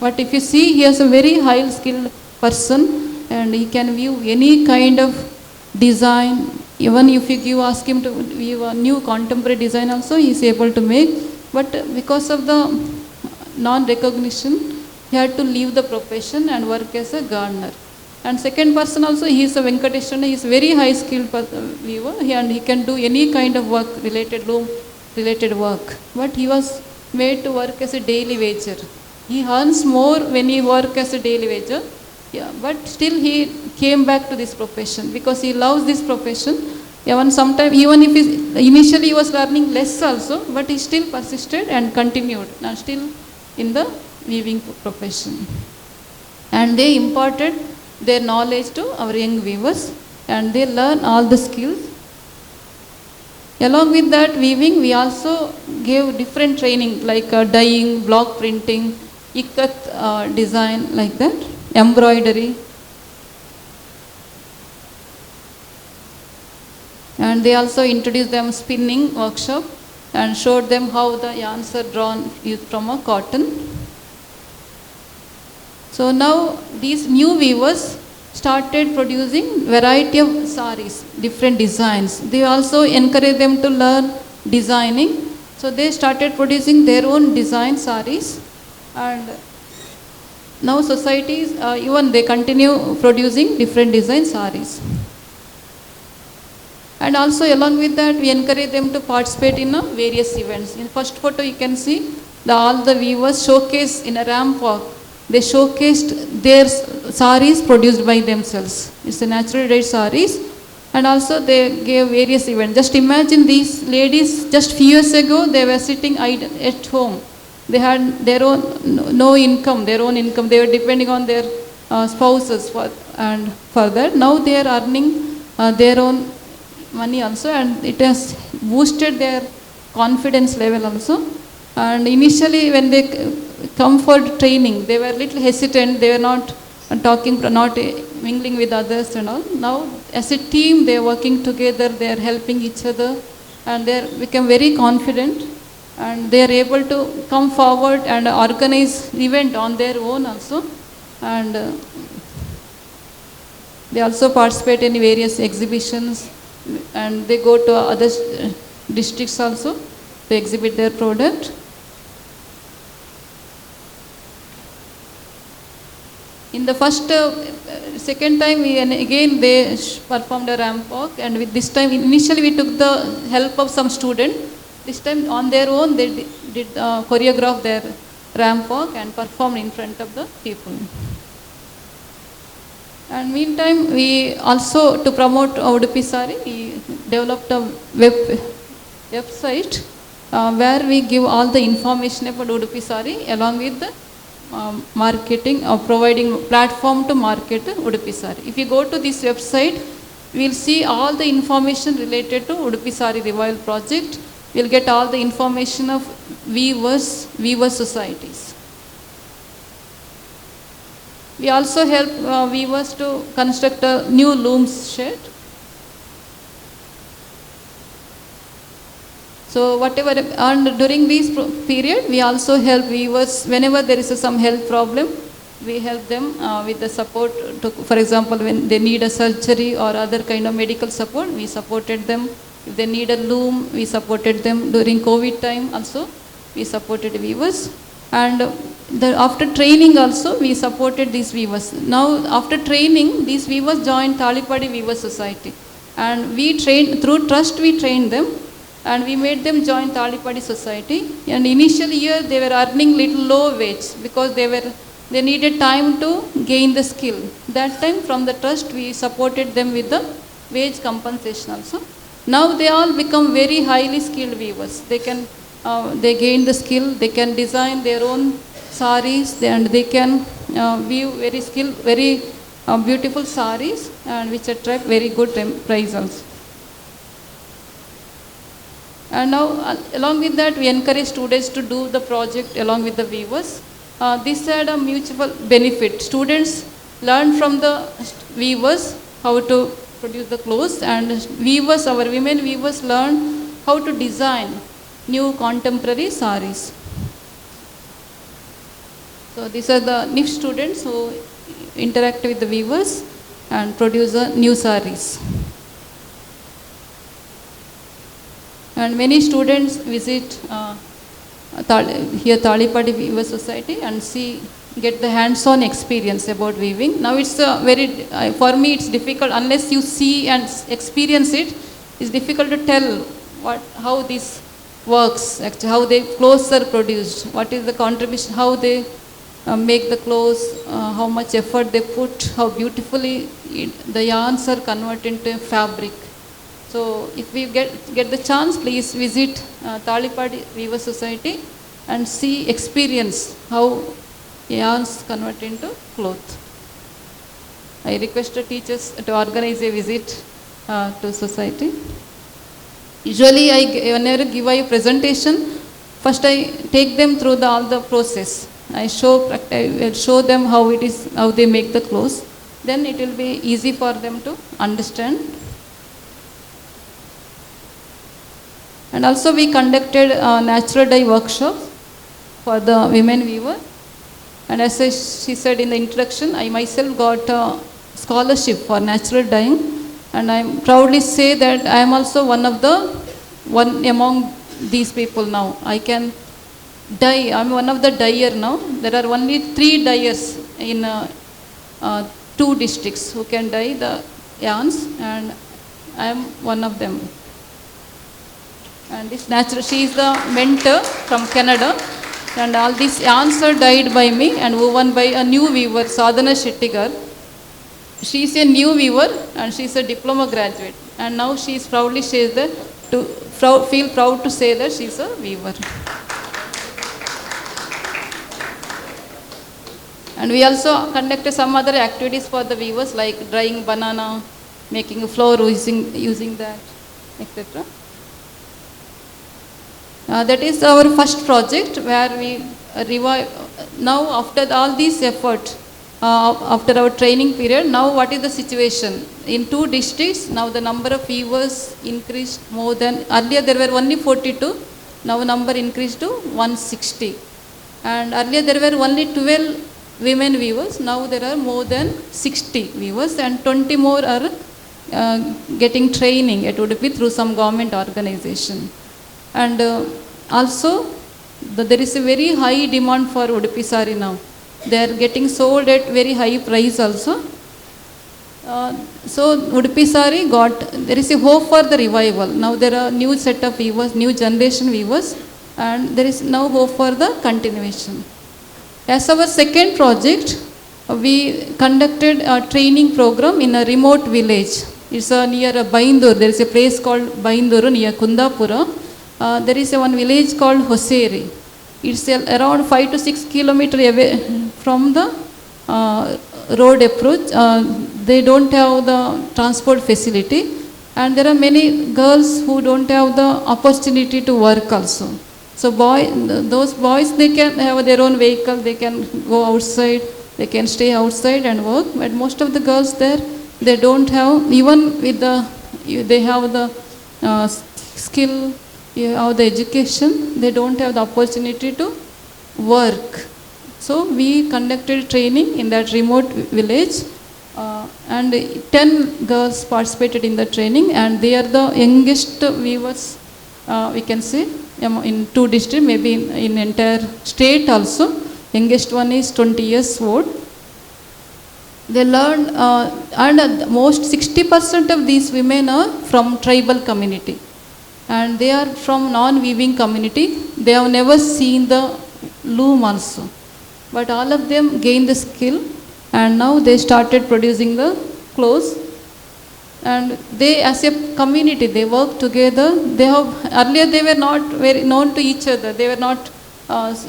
But if you see, he is a very high skilled person and he can view any kind of design. Even if you ask him to view a new contemporary design also, he is able to make. But because of the non-recognition, he had to leave the profession and work as a gardener. And second person also, he is a Venkateshwara, he is very high skilled weaver and he can do any kind of work loom related work. But he was made to work as a daily wager. He earns more when he works as a daily wager. Yeah, but still he came back to this profession because he loves this profession. Even if initially he was learning less also, but he still persisted and continued and still in the weaving profession. And they imparted their knowledge to our young weavers and they learn all the skills. Along with that weaving, we also gave different training like dyeing, block printing, ikat design, like that, embroidery. And they also introduced them spinning workshop and showed them how the yarns are drawn from a cotton. So now these new weavers started producing variety of saris, different designs. They also encouraged them to learn designing. So they started producing their own design saris. And now societies, even they continue producing different design saris. And also along with that, we encourage them to participate in various events. In first photo, you can see all the weavers showcase in a ramp walk. They showcased their saris produced by themselves. It's a natural dyed saris. And also they gave various events. Just imagine these ladies, just few years ago, they were sitting at home. They had their own, no income, their own income. They were depending on their spouses for that. Now they are earning their own money also, and it has boosted their confidence level also. And initially when they come for training, they were a little hesitant. They were not talking, not mingling with others and all. Now as a team, they are working together, they are helping each other, and they become very confident, and they are able to come forward and organize event on their own also. And they also participate in various exhibitions, and they go to other districts also to exhibit their product. In the second time, again they performed a ramp walk, and with this time, initially we took the help of some student. This time on their own, they did choreograph their ramp walk and performed in front of the people. And meantime, we also, to promote Udupi Sari, we developed a website where we give all the information about Udupi Sari along with the marketing or providing platform to market Udupi Sari. If you go to this website, we will see all the information related to Udupi Sari Revival Project. We will get all the information of weaver societies. We also help weavers to construct a new looms shed. So whatever, and during this period, we also help weavers whenever there is some health problem. We help them with the support. For example, when they need a surgery or other kind of medical support, we supported them. If they need a loom, we supported them. During COVID time also, we supported weavers. And after training also, we supported these weavers. Now, after training, these weavers joined Talipadi Weaver Society. And we trained, through trust we trained them. And we made them join Talipadi Society. And initially year, they were earning little low wage because they needed time to gain the skill. That time from the trust, we supported them with the wage compensation also. Now they all become very highly skilled weavers. They gain the skill, they can design their own saris, and they can weave very beautiful saris, and which attract very good price also. And now along with that, we encourage students to do the project along with the weavers. This had a mutual benefit. Students learn from the weavers how to produce the clothes, and weavers, our women weavers, learn how to design new contemporary saris. So these are the NIF students who interact with the weavers and produce new saris. And many students visit here Talipadi Weaver Society and get the hands-on experience about weaving. Now it's for me it's difficult unless you see and experience it. It's difficult to tell how this works, actually, how the clothes are produced, what is the contribution, how they make the clothes, how much effort they put, how beautifully the yarns are converted into fabric. So if we get the chance, please visit Talipadi Weaver Society and experience how yarns convert into cloth. I request the teachers to organize a visit to society. Usually, whenever I give a presentation, first I take them through all the process. I will show them how they make the clothes. Then it will be easy for them to understand. And also we conducted a natural dye workshop for the women weaver. And as she said in the introduction, I myself got a scholarship for natural dyeing. And I proudly say that I am also one among these people now. I can dye. I am one of the dyer now. There are only 3 dyers in 2 districts who can dye the yarns. And I am one of them. And this natural, she is the mentor from Canada. And all these yarns are dyed by me and woven by a new weaver, Sadhana Shettigar. She is a new weaver and she is a diploma graduate. And now she is proudly says that feel proud to say that she is a weaver. And we also conducted some other activities for the weavers like drying banana, making a floor using that, etc. That is our first project where we revive. Now after all these efforts, after our training period, now what is the situation? In 2 districts, now the number of weavers increased more than, earlier there were only 42, now number increased to 160. And earlier there were only 12 women weavers, now there are more than 60 weavers and 20 more are getting training at Udupi through some government organization. And also there is a very high demand for Udupi sari now. They are getting sold at very high price also. So Udupi sari there is a hope for the revival. Now there are new set of weavers, new generation weavers, and there is now hope for the continuation. As our second project, we conducted a training program in a remote village. It's near Baindur. There is a place called Baindur near Kundapura. There is one village called Hoseri. It's around 5 to 6 kilometers away from the road approach. They don't have the transport facility, and there are many girls who don't have the opportunity to work also. So those boys, they can have their own vehicle, they can go outside, they can stay outside and work. But most of the girls there, they don't have, even with they have the skill, have the education, they don't have the opportunity to work. So we conducted training in that remote village, and 10 girls participated in the training, and they are the youngest weavers, we can say, in 2 districts, maybe in entire state also. Youngest one is 20 years old. They learn, and most 60% of these women are from tribal community, and they are from non-weaving community. They have never seen the loom also, but all of them gained the skill, and now they started producing the clothes. And they, as a community, they work together. They have, earlier they were not very known to each other. They were not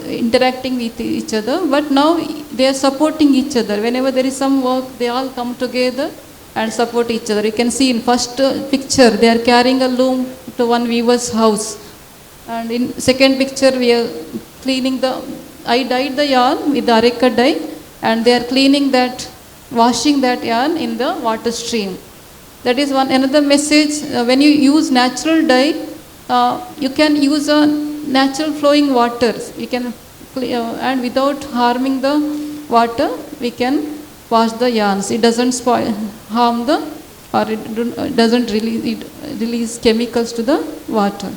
interacting with each other. But now they are supporting each other. Whenever there is some work, they all come together and support each other. You can see in first picture, they are carrying a loom to one weaver's house. And in second picture, we are cleaning I dyed the yarn with the areca dye, and they are cleaning that, washing that yarn in the water stream. That is another message. When you use natural dye, you can use a natural flowing water. You can, and without harming the water, we can wash the yarns. It doesn't harm or it doesn't release chemicals to the water.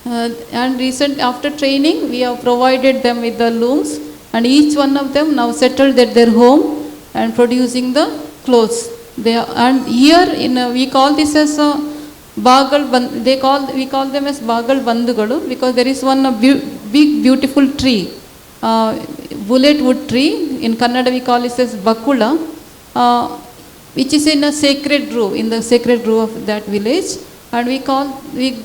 And after training, we have provided them with the looms, and each one of them now settled at their home and producing the clothes. And here we call this as a bagal. We call them as bagal bandugalu, because there is one big beautiful tree, bullet wood tree. In Kannada we call it as bakula, which is in a sacred grove, in the sacred grove of that village. And we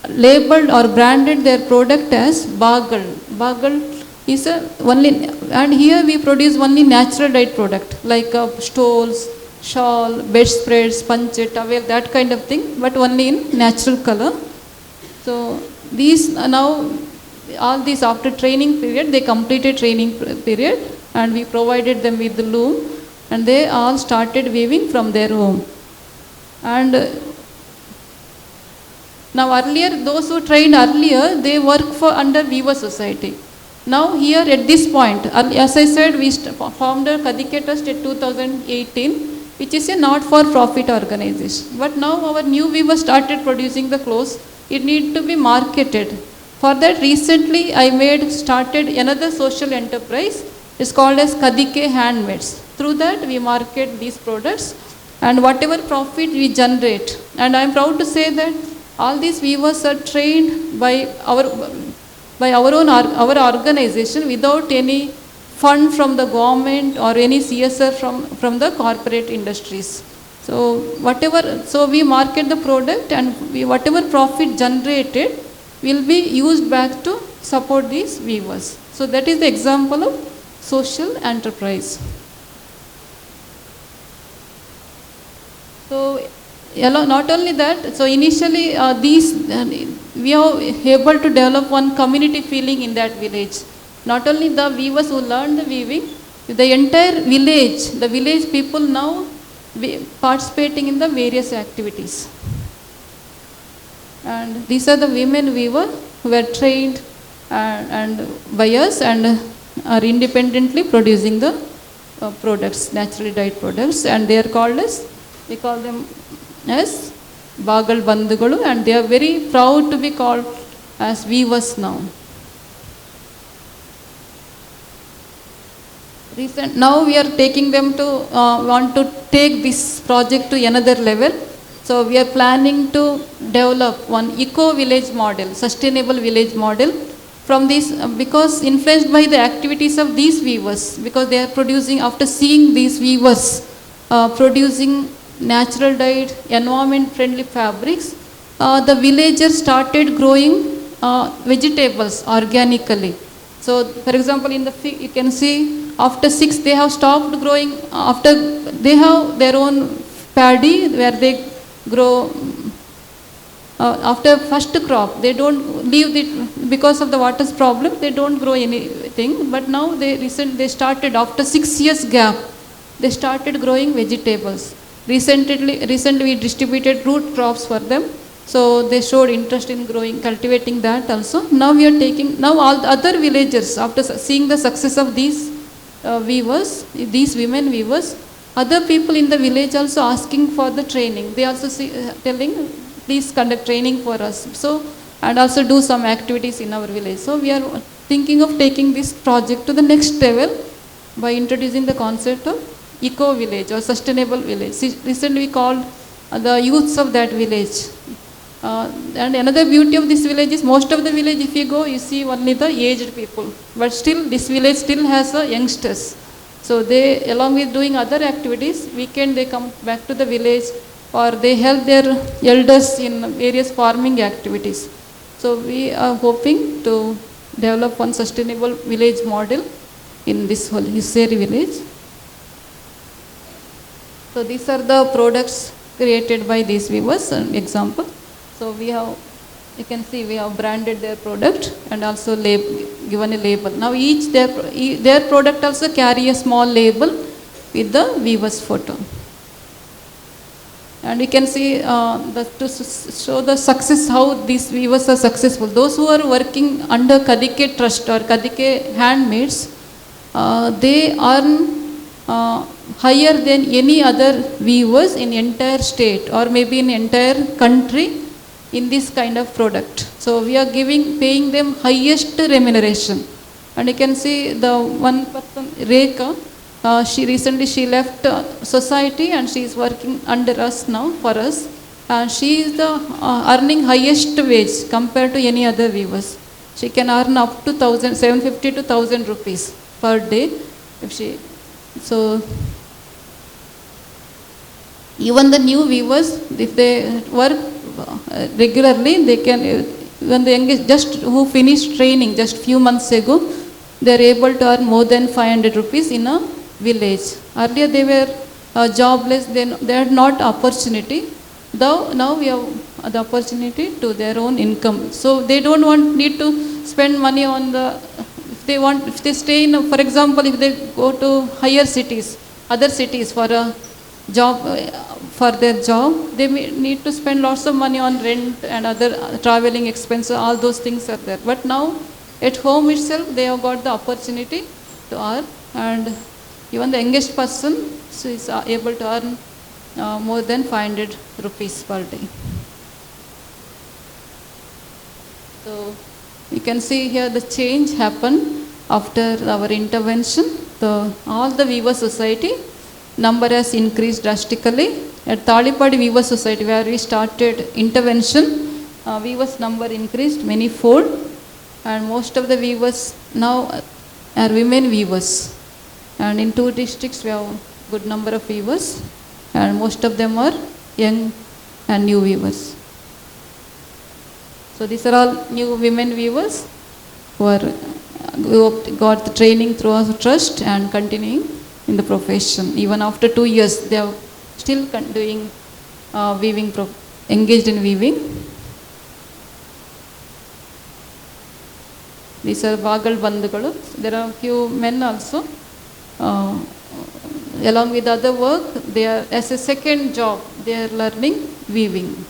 labeled or branded their product as bagal. Bagal is only, and here we produce only natural dyed product like stoles, shawl, bedspreads, panche, towel, that kind of thing, but only in natural color. So these now, all these after training period, they completed training period, and we provided them with the loom, and they all started weaving from their home. And now earlier, those who trained earlier, they work under Weaver Society. Now here at this point, as I said, we formed a Kadike Trust in 2018, which is a not-for-profit organization. But now our new weavers started producing the clothes. It needs to be marketed. For that, recently I started another social enterprise. It's called as Kadike Handmaids. through that we market these products, and whatever profit we generate. And I am proud to say that all these weavers are trained by our organization without any fund from the government or any CSR from the corporate industries. So we market the product, and whatever profit generated will be used back to support these weavers. So that is the example of social enterprise. So not only that, so initially we are able to develop one community feeling in that village. Not only the weavers who learned the weaving, the entire village, the village people now participating in the various activities. And these are the women weavers who were trained and by us and are independently producing the products, naturally dyed products, and they are called as, we call them as Bagal Bandhugalu, and they are very proud to be called as weavers now. Now we are taking them to, want to take this project to another level. So we are planning to develop one eco-village model, sustainable village model from this, because influenced by the activities of these weavers, because they are producing, after seeing these weavers producing natural dyed, environment friendly fabrics, the villagers started growing vegetables organically. So for example, in the you can see after 6 they have stopped growing, after they have their own paddy where they grow. After first crop, they don't leave it because of the water's problem, they don't grow anything. But now they started, after 6 years gap, they started growing vegetables. Recently we distributed root crops for them, so they showed interest in cultivating that also. Now we are taking, now all the other villagers, after seeing the success of these weavers, these women weavers, other people in the village also asking for the training. They also telling, please conduct training for us. So, and also do some activities in our village. So we are thinking of taking this project to the next level by introducing the concept of eco-village or sustainable village. Recently we called the youths of that village. And another beauty of this village is, most of the village, if you go, you see only the aged people. But still, this village still has youngsters. So they, along with doing other activities, weekend they come back to the village, or they help their elders in various farming activities. So we are hoping to develop one sustainable village model in this whole Hisseri village. So these are the products created by these weavers, an example. So we have, you can see we have branded their product and also given a label. Now each their product also carry a small label with the weaver's photo. And you can see to show the success, how these weavers are successful. Those who are working under Kadike Trust or Kadike Handmaids, they earn higher than any other weavers in entire state or maybe in entire country in this kind of product. So we are paying them highest remuneration. And you can see the one person, Rekha, she recently left society and she is working under us now for us. She is the earning highest wage compared to any other weavers. She can earn up to 750 to 1000 rupees per day if she. So even the new weavers, if they work regularly, they can, when the youngest, just who finished training just few months ago, they are able to earn more than 500 rupees in a village. Earlier they were jobless, they had not opportunity. Though now we have the opportunity to their own income. So they don't need to spend money on the, if they stay in, for example, if they go to higher cities, other cities for a job, for their job, they may need to spend lots of money on rent and other traveling expenses, all those things are there. But now at home itself, they have got the opportunity to earn, and even the youngest person is able to earn more than 500 rupees per day. So you can see here the change happened after our intervention. all the Weaver Society, number has increased drastically. At Talipadi Weaver Society, where we started intervention, weavers number increased many fold, and most of the weavers now are women weavers. And in 2 districts, we have good number of weavers, and most of them are young and new weavers. So these are all new women weavers who got the training through our trust and continuing in the profession. Even after 2 years, they are still doing weaving, engaged in weaving. These are Vagal Bandhugalu. There are few men also. Along with other work, they are, as a second job, they are learning weaving.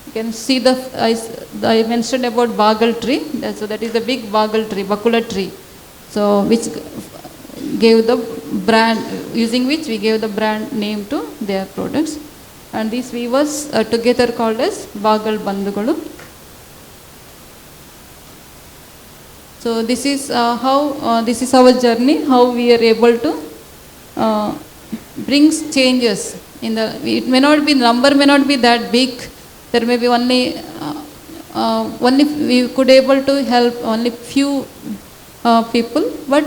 You can see I mentioned about Bagal tree. So that is the big Bagal tree, Bakula tree. So which gave the brand, using which we gave the brand name to their products. And these weavers are together called as Bagal Bandhugalu. So this is this is our journey, how we are able to bring changes in the, it may not be, number may not be that big. There may be only we could able to help only few people, but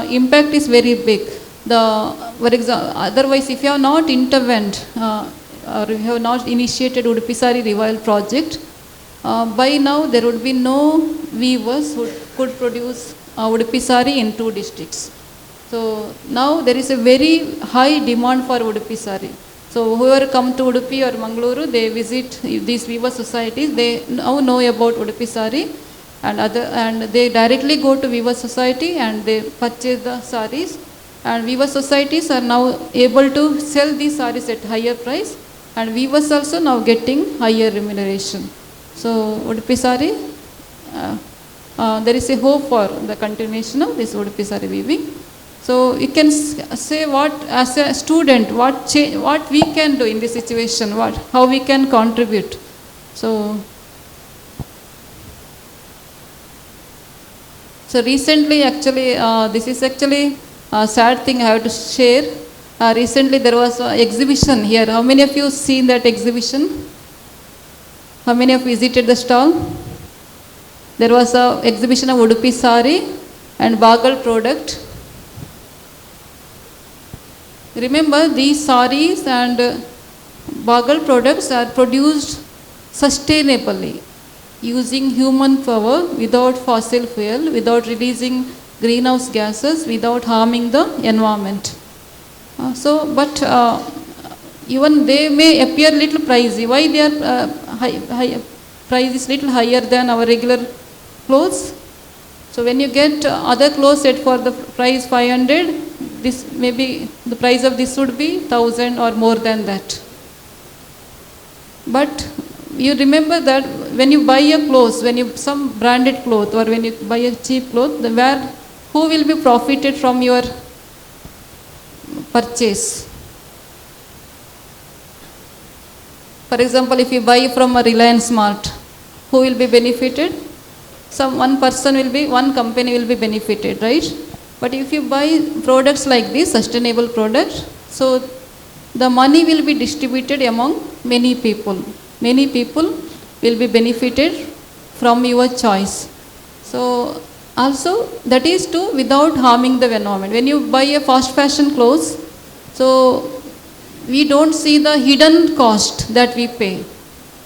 impact is very big. For example, otherwise, if you have not intervened or you have not initiated Udupi Sari Revival project, by now there would be no weavers who could produce Udupi Sari in 2 districts. So now there is a very high demand for Udupi Sari. So whoever come to Udupi or Mangaluru, they visit these weaver societies, they now know about Udupi Sari, and they directly go to weaver society and they purchase the saris, and weaver societies are now able to sell these saris at higher price, and weavers also now getting higher remuneration. So Udupi Sari, there is a hope for the continuation of this Udupi Sari weaving. So you can say, what as a student, what we can do in this situation, how we can contribute. So recently, actually, this is actually a sad thing I have to share. Recently there was an exhibition here. How many of you seen that exhibition? How many have visited the stall? There was an exhibition of Udupi Sari and Bagal product. Remember, these saris and Bagal products are produced sustainably, using human power, without fossil fuel, without releasing greenhouse gases, without harming the environment. But even they may appear little pricey. Why their price is little higher than our regular clothes? So when you get other clothes set for the price 500, this maybe the price of this would be 1,000 or more than that. But you remember that when you buy a clothes, some branded cloth, or when you buy a cheap cloth, who will be profited from your purchase? For example, if you buy from a Reliance Mart, who will be benefited? One company will be benefited, right? But if you buy products like this, sustainable products, so the money will be distributed among many people. Many people will be benefited from your choice. So also that is too without harming the environment. When you buy a fast fashion clothes, so we don't see the hidden cost that we pay.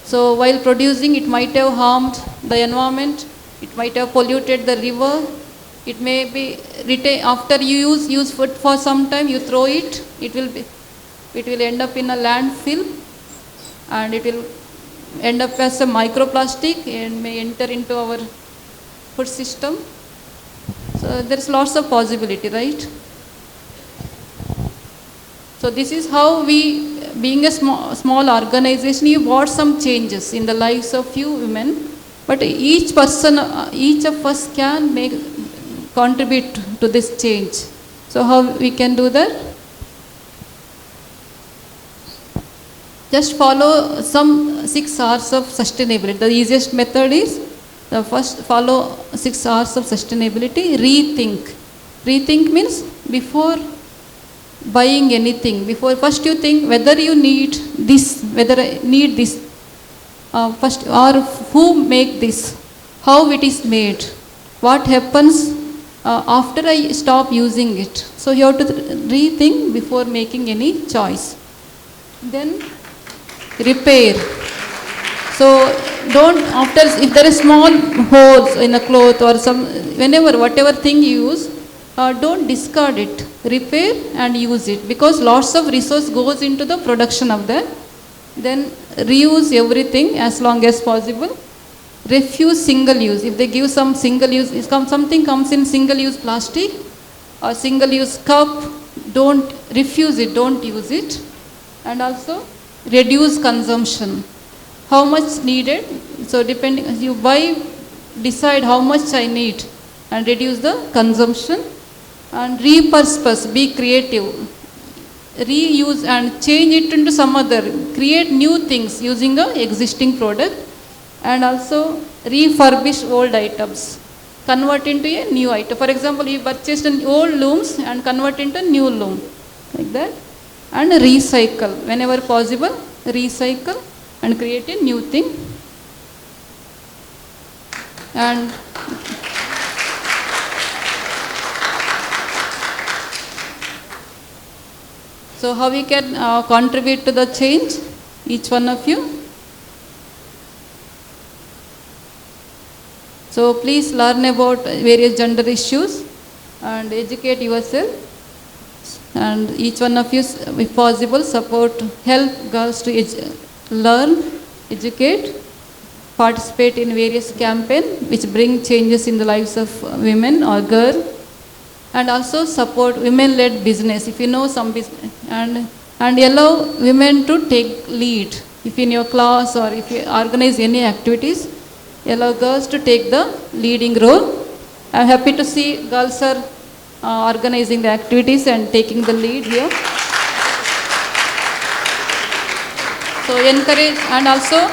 So while producing, it might have harmed the environment, it might have polluted the river, it may be after you use food for some time, you throw it, it will end up in a landfill, and it will end up as a microplastic and may enter into our food system. So there is lots of possibility, right? So this is how we, being a small organization, you brought some changes in the lives of few women, but each of us can contribute to this change. So how we can do that? Just follow some 6 R's of sustainability. The easiest method is The first follow 6 R's of sustainability. Rethink. Rethink means before buying anything, before first you think whether you need this, whether I need this first, or who make this, how it is made, what happens after I stop using it. So you have to rethink before making any choice. Then repair. So don't, after, if there is small holes in a cloth or some, whenever whatever thing you use, don't discard it. Repair and use it, because lots of resource goes into the production of that. Then reuse everything as long as possible. Refuse single use. If they give some single use, something comes in single use plastic or single use cup, don't refuse it, don't use it. And also reduce consumption. How much needed? So depending, you buy, decide how much I need and reduce the consumption. And repurpose, be creative. Reuse and change it into some other, create new things using a existing product. And also refurbish old items, convert into a new item. For example, you purchased an old looms and convert into new loom, like that. And recycle, whenever possible, recycle and create a new thing. And so how we can contribute to the change, each one of you. So please learn about various gender issues and educate yourself. And each one of you, if possible, support, help girls to learn, educate, participate in various campaigns which bring changes in the lives of women or girls. And also support women-led business. If you know some business, and allow women to take lead. If in your class or if you organize any activities, allow girls to take the leading role. I'm happy to see girls are organizing the activities and taking the lead here. So encourage and also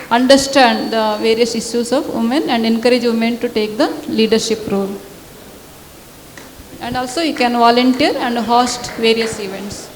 understand the various issues of women and encourage women to take the leadership role. And also you can volunteer and host various events.